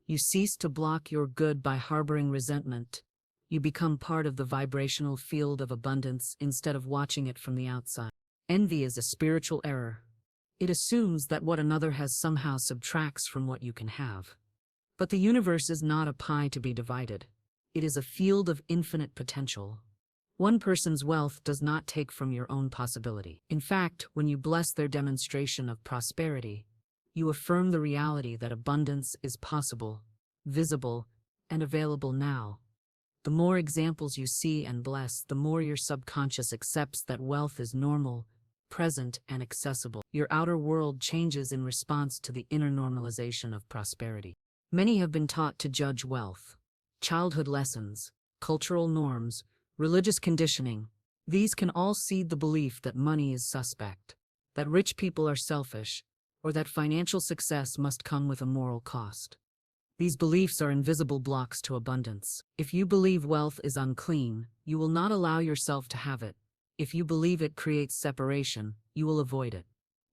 You cease to block your good by harboring resentment. You become part of the vibrational field of abundance instead of watching it from the outside. Envy is a spiritual error. It assumes that what another has somehow subtracts from what you can have. But the universe is not a pie to be divided. It is a field of infinite potential. One person's wealth does not take from your own possibility. In fact, when you bless their demonstration of prosperity, you affirm the reality that abundance is possible, visible, and available now. The more examples you see and bless, the more your subconscious accepts that wealth is normal, present, and accessible. Your outer world changes in response to the inner normalization of prosperity. Many have been taught to judge wealth. Childhood lessons, cultural norms, religious conditioning, these can all seed the belief that money is suspect, that rich people are selfish, or that financial success must come with a moral cost. These beliefs are invisible blocks to abundance. If you believe wealth is unclean, you will not allow yourself to have it. If you believe it creates separation, you will avoid it.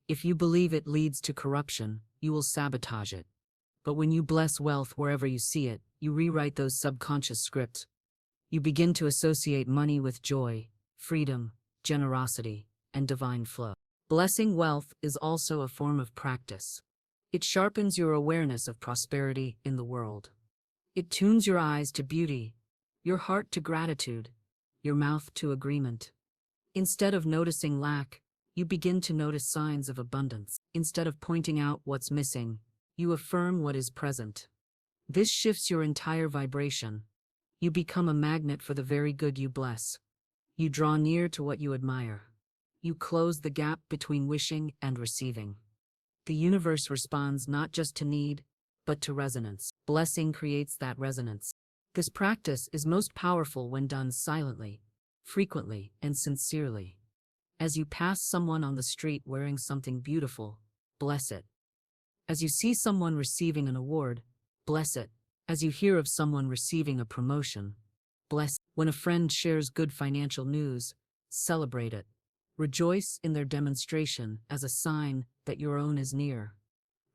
If you believe it leads to corruption, you will sabotage it. But when you bless wealth wherever you see it, you rewrite those subconscious scripts. You begin to associate money with joy, freedom, generosity, and divine flow. Blessing wealth is also a form of practice. It sharpens your awareness of prosperity in the world. It tunes your eyes to beauty, your heart to gratitude, your mouth to agreement. Instead of noticing lack, you begin to notice signs of abundance. Instead of pointing out what's missing, you affirm what is present. This shifts your entire vibration. You become a magnet for the very good you bless. You draw near to what you admire. You close the gap between wishing and receiving. The universe responds not just to need, but to resonance. Blessing creates that resonance. This practice is most powerful when done silently, frequently, and sincerely. As you pass someone on the street wearing something beautiful, bless it. As you see someone receiving an award, bless it. As you hear of someone receiving a promotion, bless it. When a friend shares good financial news, celebrate it. Rejoice in their demonstration as a sign that your own is near.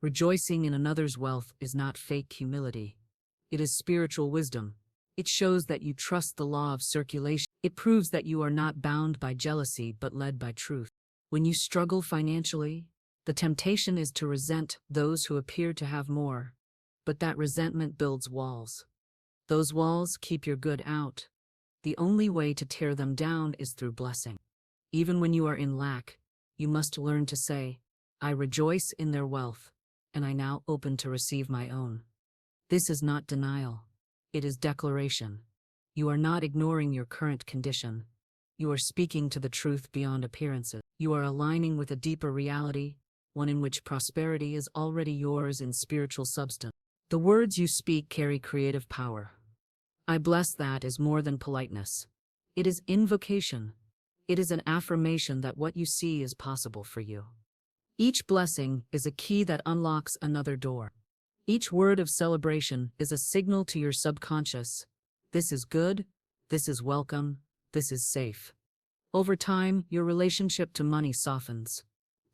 Rejoicing in another's wealth is not fake humility. It is spiritual wisdom. It shows that you trust the law of circulation. It proves that you are not bound by jealousy but led by truth. When you struggle financially, the temptation is to resent those who appear to have more. But that resentment builds walls. Those walls keep your good out. The only way to tear them down is through blessing. Even when you are in lack, you must learn to say, I rejoice in their wealth, and I now open to receive my own. This is not denial. It is declaration. You are not ignoring your current condition. You are speaking to the truth beyond appearances. You are aligning with a deeper reality, one in which prosperity is already yours in spiritual substance. The words you speak carry creative power. I bless that is more than politeness. It is invocation. It is an affirmation that what you see is possible for you. Each blessing is a key that unlocks another door. Each word of celebration is a signal to your subconscious. This is good, this is welcome, this is safe. Over time, your relationship to money softens.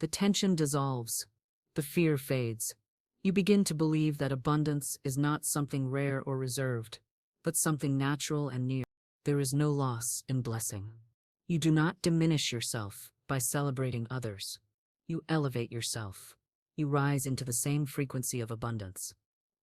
The tension dissolves. The fear fades. You begin to believe that abundance is not something rare or reserved, but something natural and near. There is no loss in blessing. You do not diminish yourself by celebrating others. You elevate yourself. You rise into the same frequency of abundance.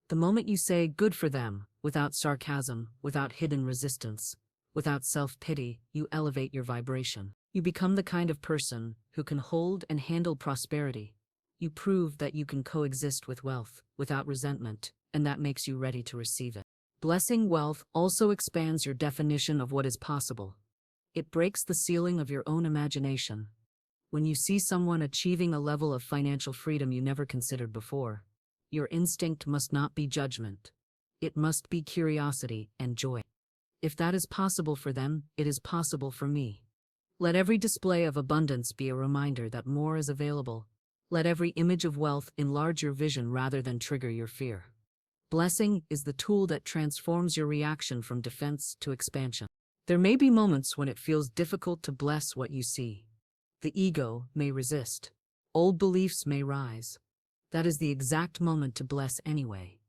The moment you say good for them, without sarcasm, without hidden resistance, without self-pity, you elevate your vibration. You become the kind of person who can hold and handle prosperity. You prove that you can coexist with wealth, without resentment, and that makes you ready to receive it. Blessing wealth also expands your definition of what is possible. It breaks the ceiling of your own imagination. When you see someone achieving a level of financial freedom you never considered before, your instinct must not be judgment. It must be curiosity and joy. If that is possible for them, it is possible for me. Let every display of abundance be a reminder that more is available. Let every image of wealth enlarge your vision rather than trigger your fear. Blessing is the tool that transforms your reaction from defense to expansion. There may be moments when it feels difficult to bless what you see. The ego may resist. Old beliefs may rise. That is the exact moment to bless anyway.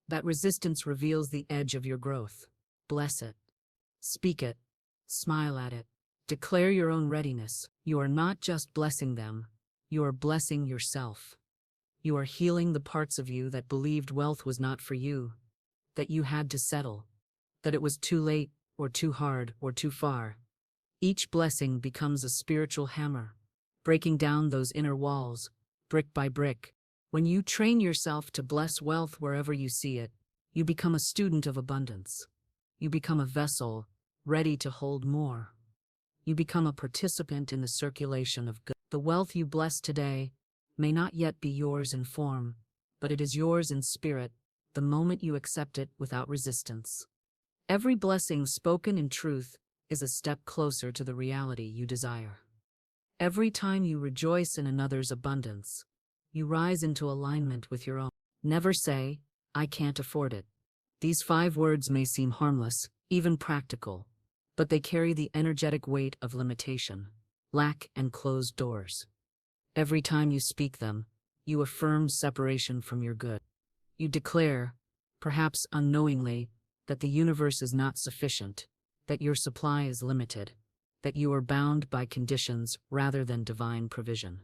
That resistance reveals the edge of your growth. Bless it. Speak it. Smile at it. Declare your own readiness. You are not just blessing them. You are blessing yourself. You are healing the parts of you that believed wealth was not for you, that you had to settle, that it was too late, or too hard, or too far. Each blessing becomes a spiritual hammer, breaking down those inner walls, brick by brick. When you train yourself to bless wealth wherever you see it, you become a student of abundance. You become a vessel, ready to hold more. You become a participant in the circulation of good. The wealth you bless today may not yet be yours in form, but it is yours in spirit, the moment you accept it without resistance. Every blessing spoken in truth is a step closer to the reality you desire. Every time you rejoice in another's abundance, You rise into alignment with your own. Never say, I can't afford it. These 5 words may seem harmless, even practical, but they carry the energetic weight of limitation, lack, and closed doors. Every time you speak them, you affirm separation from your good. You declare, perhaps unknowingly, that the universe is not sufficient, that your supply is limited, that you are bound by conditions rather than divine provision.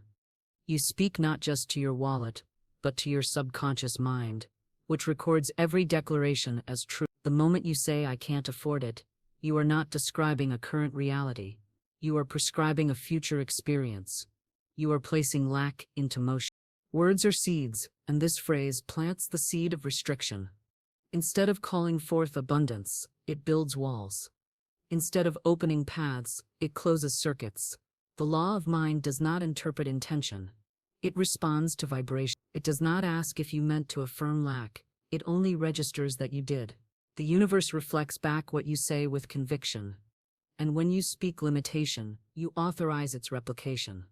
You speak not just to your wallet, but to your subconscious mind, which records every declaration as true. The moment you say, I can't afford it, you are not describing a current reality. You are prescribing a future experience. You are placing lack into motion. Words are seeds, and this phrase plants the seed of restriction. Instead of calling forth abundance, it builds walls. Instead of opening paths, it closes circuits. The law of mind does not interpret intention. It responds to vibration. It does not ask if you meant to affirm lack. It only registers that you did. The universe reflects back what you say with conviction. And when you speak limitation, you authorize its replication.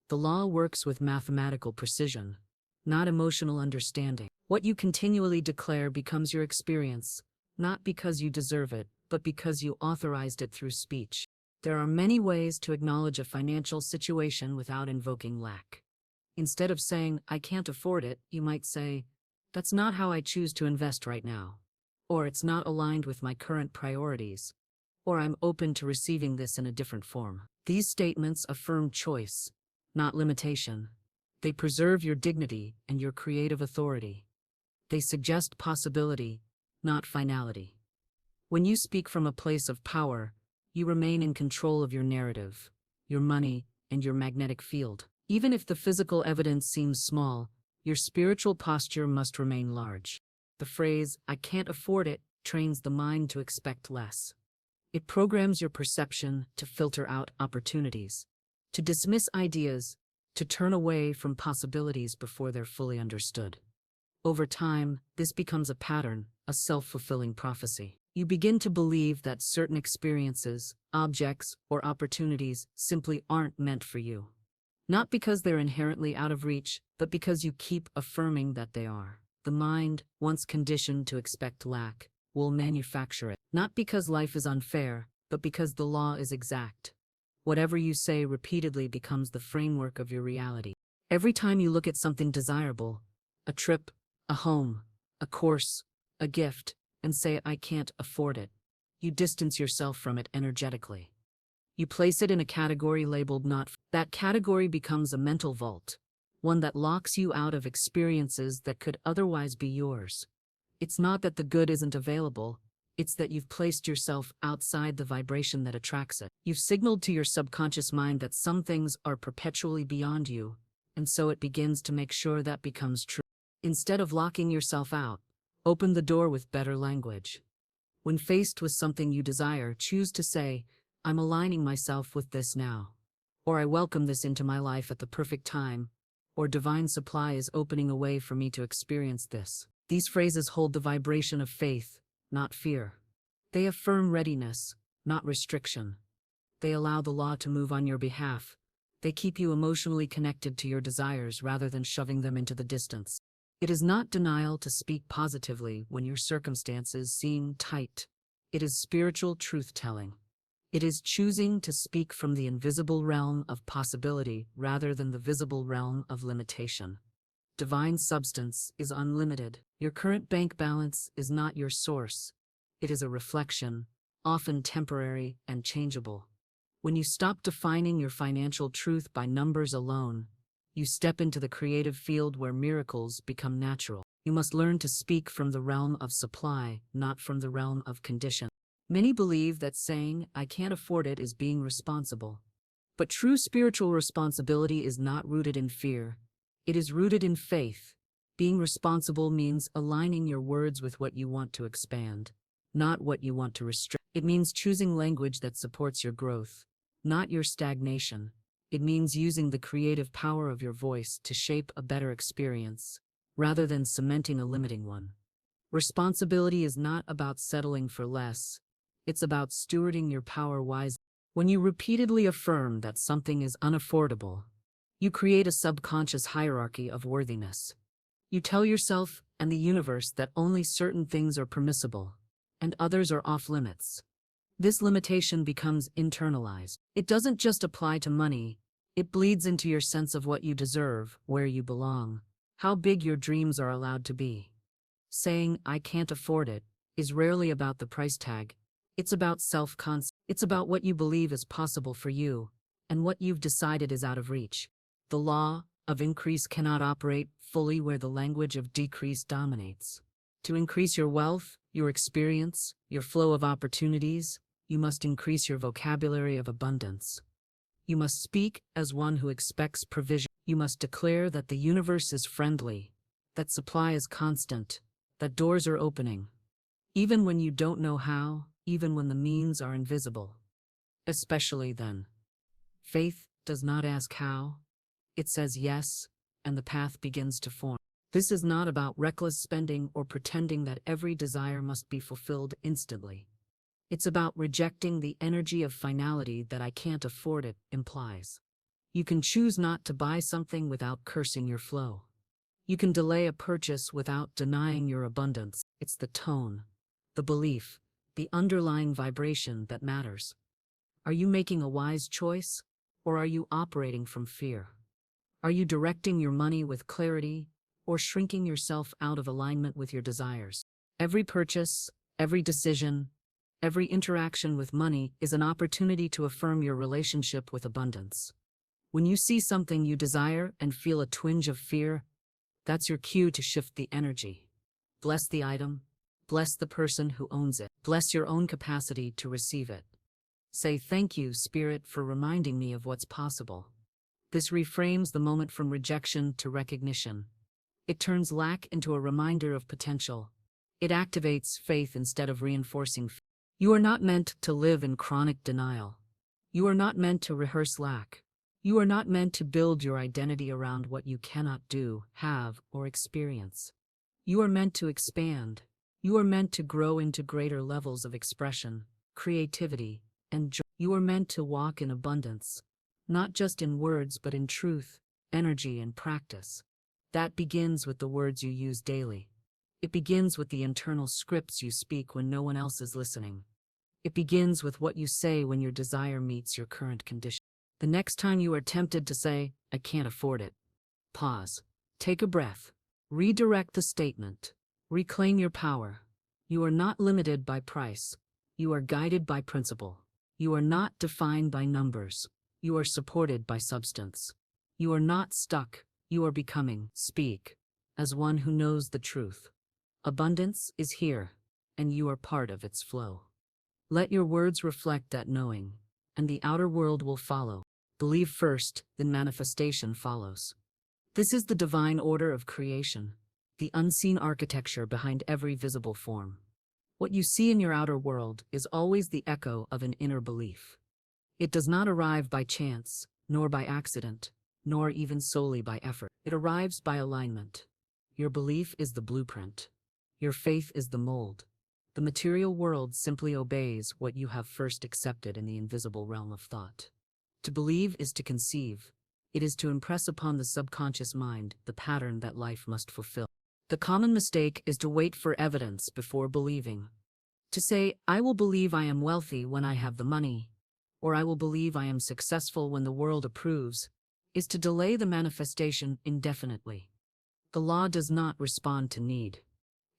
The law works with mathematical precision, not emotional understanding. What you continually declare becomes your experience, not because you deserve it, but because you authorized it through speech. There are many ways to acknowledge a financial situation without invoking lack. Instead of saying, I can't afford it, you might say, that's not how I choose to invest right now. Or it's not aligned with my current priorities. Or I'm open to receiving this in a different form. These statements affirm choice, not limitation. They preserve your dignity and your creative authority. They suggest possibility, not finality. When you speak from a place of power, you remain in control of your narrative, your money, and your magnetic field. Even if the physical evidence seems small, your spiritual posture must remain large. The phrase, I can't afford it, trains the mind to expect less. It programs your perception to filter out opportunities, to dismiss ideas, to turn away from possibilities before they're fully understood. Over time, this becomes a pattern, a self-fulfilling prophecy. You begin to believe that certain experiences, objects, or opportunities simply aren't meant for you. Not because they're inherently out of reach, but because you keep affirming that they are. The mind, once conditioned to expect lack, will manufacture it. Not because life is unfair, but because the law is exact. Whatever you say repeatedly becomes the framework of your reality. Every time you look at something desirable, a trip, a home, a course, a gift, and say, I can't afford it, you distance yourself from it energetically. You place it in a category labeled not. That category becomes a mental vault, one that locks you out of experiences that could otherwise be yours. It's not that the good isn't available, it's that you've placed yourself outside the vibration that attracts it. You've signaled to your subconscious mind that some things are perpetually beyond you, and so it begins to make sure that becomes true. Instead of locking yourself out, open the door with better language. When faced with something you desire, choose to say, I'm aligning myself with this now. Or I welcome this into my life at the perfect time. Or divine supply is opening a way for me to experience this. These phrases hold the vibration of faith, not fear. They affirm readiness, not restriction. They allow the law to move on your behalf. They keep you emotionally connected to your desires rather than shoving them into the distance. It is not denial to speak positively when your circumstances seem tight. It is spiritual truth-telling. It is choosing to speak from the invisible realm of possibility rather than the visible realm of limitation. Divine substance is unlimited. Your current bank balance is not your source. It is a reflection, often temporary and changeable. When you stop defining your financial truth by numbers alone, you step into the creative field where miracles become natural. You must learn to speak from the realm of supply, not from the realm of condition. Many believe that saying, I can't afford it is being responsible. But true spiritual responsibility is not rooted in fear. It is rooted in faith. Being responsible means aligning your words with what you want to expand, not what you want to restrict. It means choosing language that supports your growth, not your stagnation. It means using the creative power of your voice to shape a better experience, rather than cementing a limiting one. Responsibility is not about settling for less. It's about stewarding your power wisely. When you repeatedly affirm that something is unaffordable, You create a subconscious hierarchy of worthiness. You tell yourself and the universe that only certain things are permissible, and others are off limits. This limitation becomes internalized. It doesn't just apply to money, it bleeds into your sense of what you deserve, where you belong, how big your dreams are allowed to be. Saying, "I can't afford it," is rarely about the price tag. It's about self-concept. It's about what you believe is possible for you, and what you've decided is out of reach. The law of increase cannot operate fully where the language of decrease dominates. To increase your wealth, your experience, your flow of opportunities, you must increase your vocabulary of abundance. You must speak as one who expects provision. You must declare that the universe is friendly, that supply is constant, that doors are opening, even when you don't know how, even when the means are invisible. Especially then. Faith does not ask how, it says yes, and the path begins to form. This is not about reckless spending or pretending that every desire must be fulfilled instantly. It's about rejecting the energy of finality that "I can't afford it" implies. You can choose not to buy something without cursing your flow. You can delay a purchase without denying your abundance. It's the tone, the belief, the underlying vibration that matters. Are you making a wise choice, or are you operating from fear? Are you directing your money with clarity, or shrinking yourself out of alignment with your desires? Every purchase, every decision, every interaction with money is an opportunity to affirm your relationship with abundance. When you see something you desire and feel a twinge of fear, that's your cue to shift the energy. Bless the item, bless the person who owns it, bless your own capacity to receive it. Say, "Thank you, Spirit, for reminding me of what's possible." This reframes the moment from rejection to recognition. It turns lack into a reminder of potential. It activates faith instead of reinforcing fear. You are not meant to live in chronic denial. You are not meant to rehearse lack. You are not meant to build your identity around what you cannot do, have, or experience. You are meant to expand. You are meant to grow into greater levels of expression, creativity, and joy. You are meant to walk in abundance, not just in words but in truth, energy, and practice. That begins with the words you use daily. It begins with the internal scripts you speak when no one else is listening. It begins with what you say when your desire meets your current condition. The next time you are tempted to say, "I can't afford it," pause, take a breath, redirect the statement, reclaim your power. You are not limited by price. You are guided by principle. You are not defined by numbers. You are supported by substance. You are not stuck. You are becoming. Speak as one who knows the truth. Abundance is here, and you are part of its flow. Let your words reflect that knowing, and the outer world will follow. Believe first, then manifestation follows. This is the divine order of creation, the unseen architecture behind every visible form. What you see in your outer world is always the echo of an inner belief. It does not arrive by chance, nor by accident, nor even solely by effort. It arrives by alignment. Your belief is the blueprint. Your faith is the mold. The material world simply obeys what you have first accepted in the invisible realm of thought. To believe is to conceive. It is to impress upon the subconscious mind the pattern that life must fulfill. The common mistake is to wait for evidence before believing. To say, "I will believe I am wealthy when I have the money," or "I will believe I am successful when the world approves," is to delay the manifestation indefinitely. The law does not respond to need.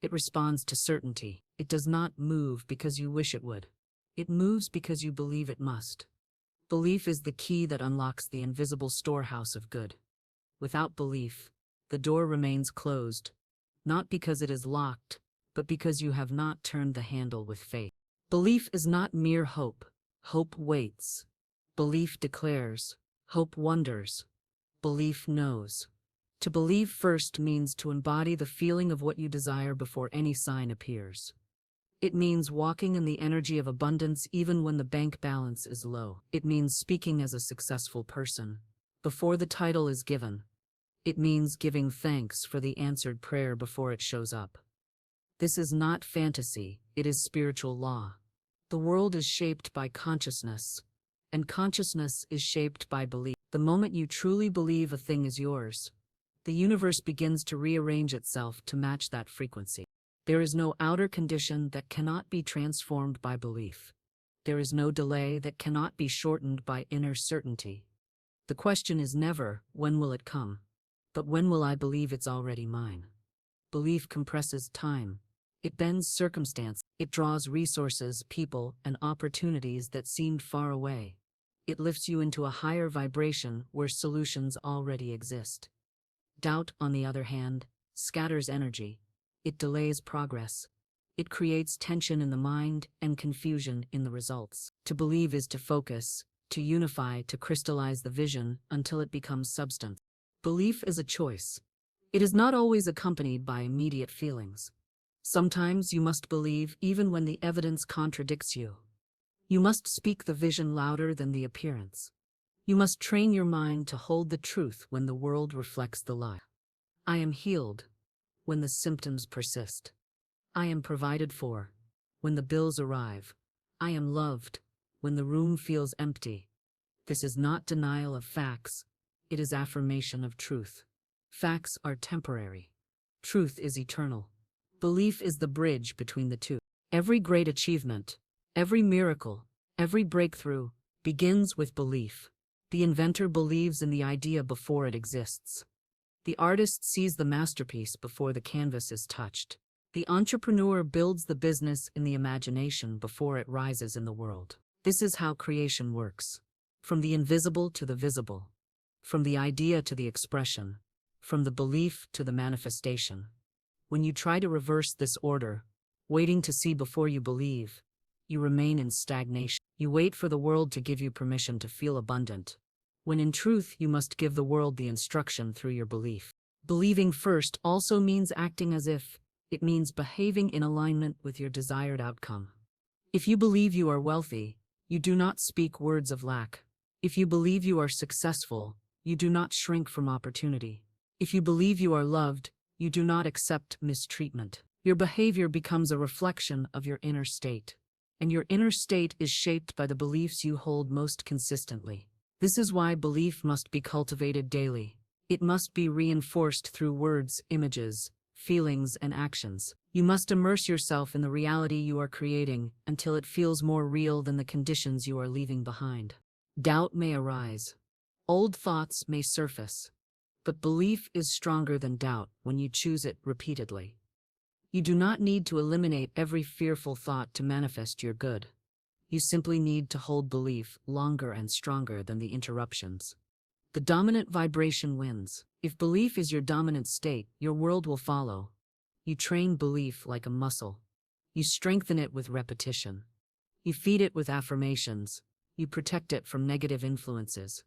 It responds to certainty. It does not move because you wish it would. It moves because you believe it must. Belief is the key that unlocks the invisible storehouse of good. Without belief, the door remains closed, not because it is locked, but because you have not turned the handle with faith. Belief is not mere hope. Hope waits. Belief declares. Hope wonders. Belief knows. To believe first means to embody the feeling of what you desire before any sign appears. It means walking in the energy of abundance even when the bank balance is low. It means speaking as a successful person before the title is given. It means giving thanks for the answered prayer before it shows up. This is not fantasy, it is spiritual law. The world is shaped by consciousness, and consciousness is shaped by belief. The moment you truly believe a thing is yours, the universe begins to rearrange itself to match that frequency. There is no outer condition that cannot be transformed by belief. There is no delay that cannot be shortened by inner certainty. The question is never, when will it come? But when will I believe it's already mine? Belief compresses time. It bends circumstance. It draws resources, people, and opportunities that seemed far away. It lifts you into a higher vibration where solutions already exist. Doubt, on the other hand, scatters energy. It delays progress. It creates tension in the mind and confusion in the results. To believe is to focus, to unify, to crystallize the vision until it becomes substance. Belief is a choice. It is not always accompanied by immediate feelings. Sometimes you must believe even when the evidence contradicts you. You must speak the vision louder than the appearance. You must train your mind to hold the truth when the world reflects the lie. I am healed when the symptoms persist. I am provided for when the bills arrive. I am loved when the room feels empty. This is not denial of facts. It is affirmation of truth. Facts are temporary. Truth is eternal. Belief is the bridge between the two. Every great achievement, every miracle, every breakthrough begins with belief. The inventor believes in the idea before it exists. The artist sees the masterpiece before the canvas is touched. The entrepreneur builds the business in the imagination before it rises in the world. This is how creation works. From the invisible to the visible. From the idea to the expression. From the belief to the manifestation. When you try to reverse this order, waiting to see before you believe, you remain in stagnation. You wait for the world to give you permission to feel abundant, when in truth you must give the world the instruction through your belief. Believing first also means acting as if. It means behaving in alignment with your desired outcome. If you believe you are wealthy, you do not speak words of lack. If you believe you are successful, you do not shrink from opportunity. If you believe you are loved, you do not accept mistreatment. Your behavior becomes a reflection of your inner state. And your inner state is shaped by the beliefs you hold most consistently. This is why belief must be cultivated daily. It must be reinforced through words, images, feelings, and actions. You must immerse yourself in the reality you are creating until it feels more real than the conditions you are leaving behind. Doubt may arise. Old thoughts may surface. But belief is stronger than doubt when you choose it repeatedly. You do not need to eliminate every fearful thought to manifest your good. You simply need to hold belief longer and stronger than the interruptions. The dominant vibration wins. If belief is your dominant state, your world will follow. You train belief like a muscle. You strengthen it with repetition. You feed it with affirmations. You protect it from negative influences.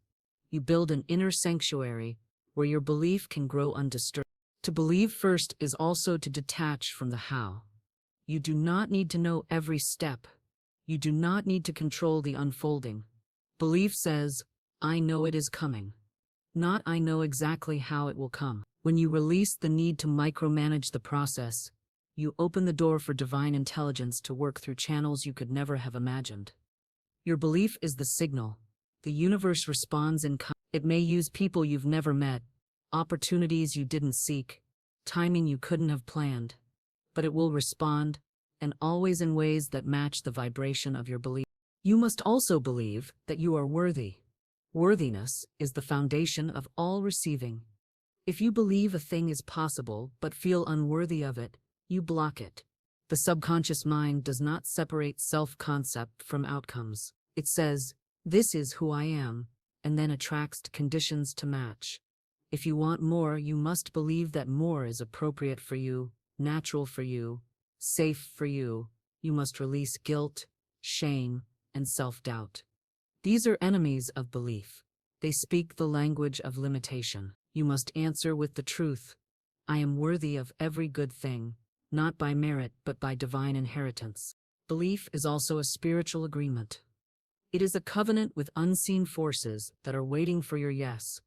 You build an inner sanctuary where your belief can grow undisturbed. To believe first is also to detach from the how. You do not need to know every step. You do not need to control the unfolding. Belief says, I know it is coming. Not I know exactly how it will come. When you release the need to micromanage the process, you open the door for divine intelligence to work through channels you could never have imagined. Your belief is the signal. The universe responds in kind. It may use people you've never met, opportunities you didn't seek, timing you couldn't have planned, but it will respond, and always in ways that match the vibration of your belief. You must also believe that you are worthy. Worthiness is the foundation of all receiving. If you believe a thing is possible but feel unworthy of it, you block it. The subconscious mind does not separate self-concept from outcomes. It says, this is who I am, and then attracts conditions to match. If you want more, you must believe that more is appropriate for you, natural for you, safe for you. You must release guilt, shame, and self-doubt. These are enemies of belief. They speak the language of limitation. You must answer with the truth. I am worthy of every good thing, not by merit but by divine inheritance. Belief is also a spiritual agreement. It is a covenant with unseen forces that are waiting for your yes.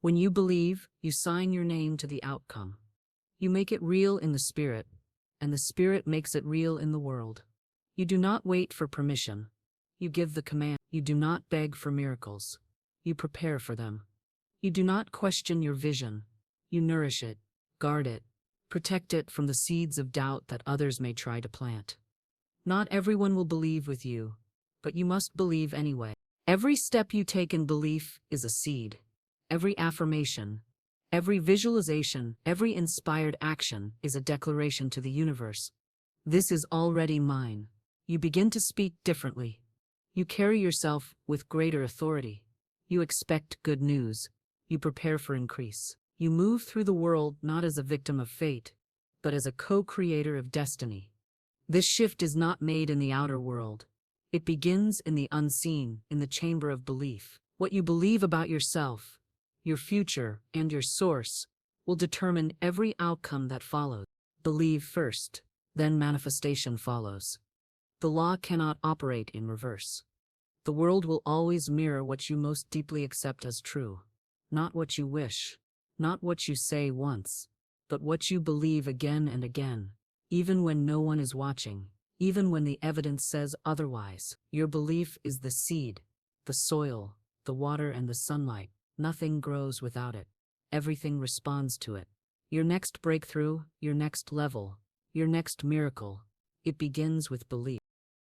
When you believe, you sign your name to the outcome. You make it real in the spirit, and the spirit makes it real in the world. You do not wait for permission. You give the command. You do not beg for miracles. You prepare for them. You do not question your vision. You nourish it, guard it, protect it from the seeds of doubt that others may try to plant. Not everyone will believe with you, but you must believe anyway. Every step you take in belief is a seed. Every affirmation, every visualization, every inspired action is a declaration to the universe. This is already mine. You begin to speak differently. You carry yourself with greater authority. You expect good news. You prepare for increase. You move through the world not as a victim of fate, but as a co-creator of destiny. This shift is not made in the outer world. It begins in the unseen, in the chamber of belief. What you believe about yourself, your future, and your source will determine every outcome that follows. Believe first, then manifestation follows. The law cannot operate in reverse. The world will always mirror what you most deeply accept as true. Not what you wish, not what you say once, but what you believe again and again, even when no one is watching, even when the evidence says otherwise. Your belief is the seed, the soil, the water, and the sunlight. Nothing grows without it. Everything responds to it. Your next breakthrough, your next level, your next miracle, it begins with belief.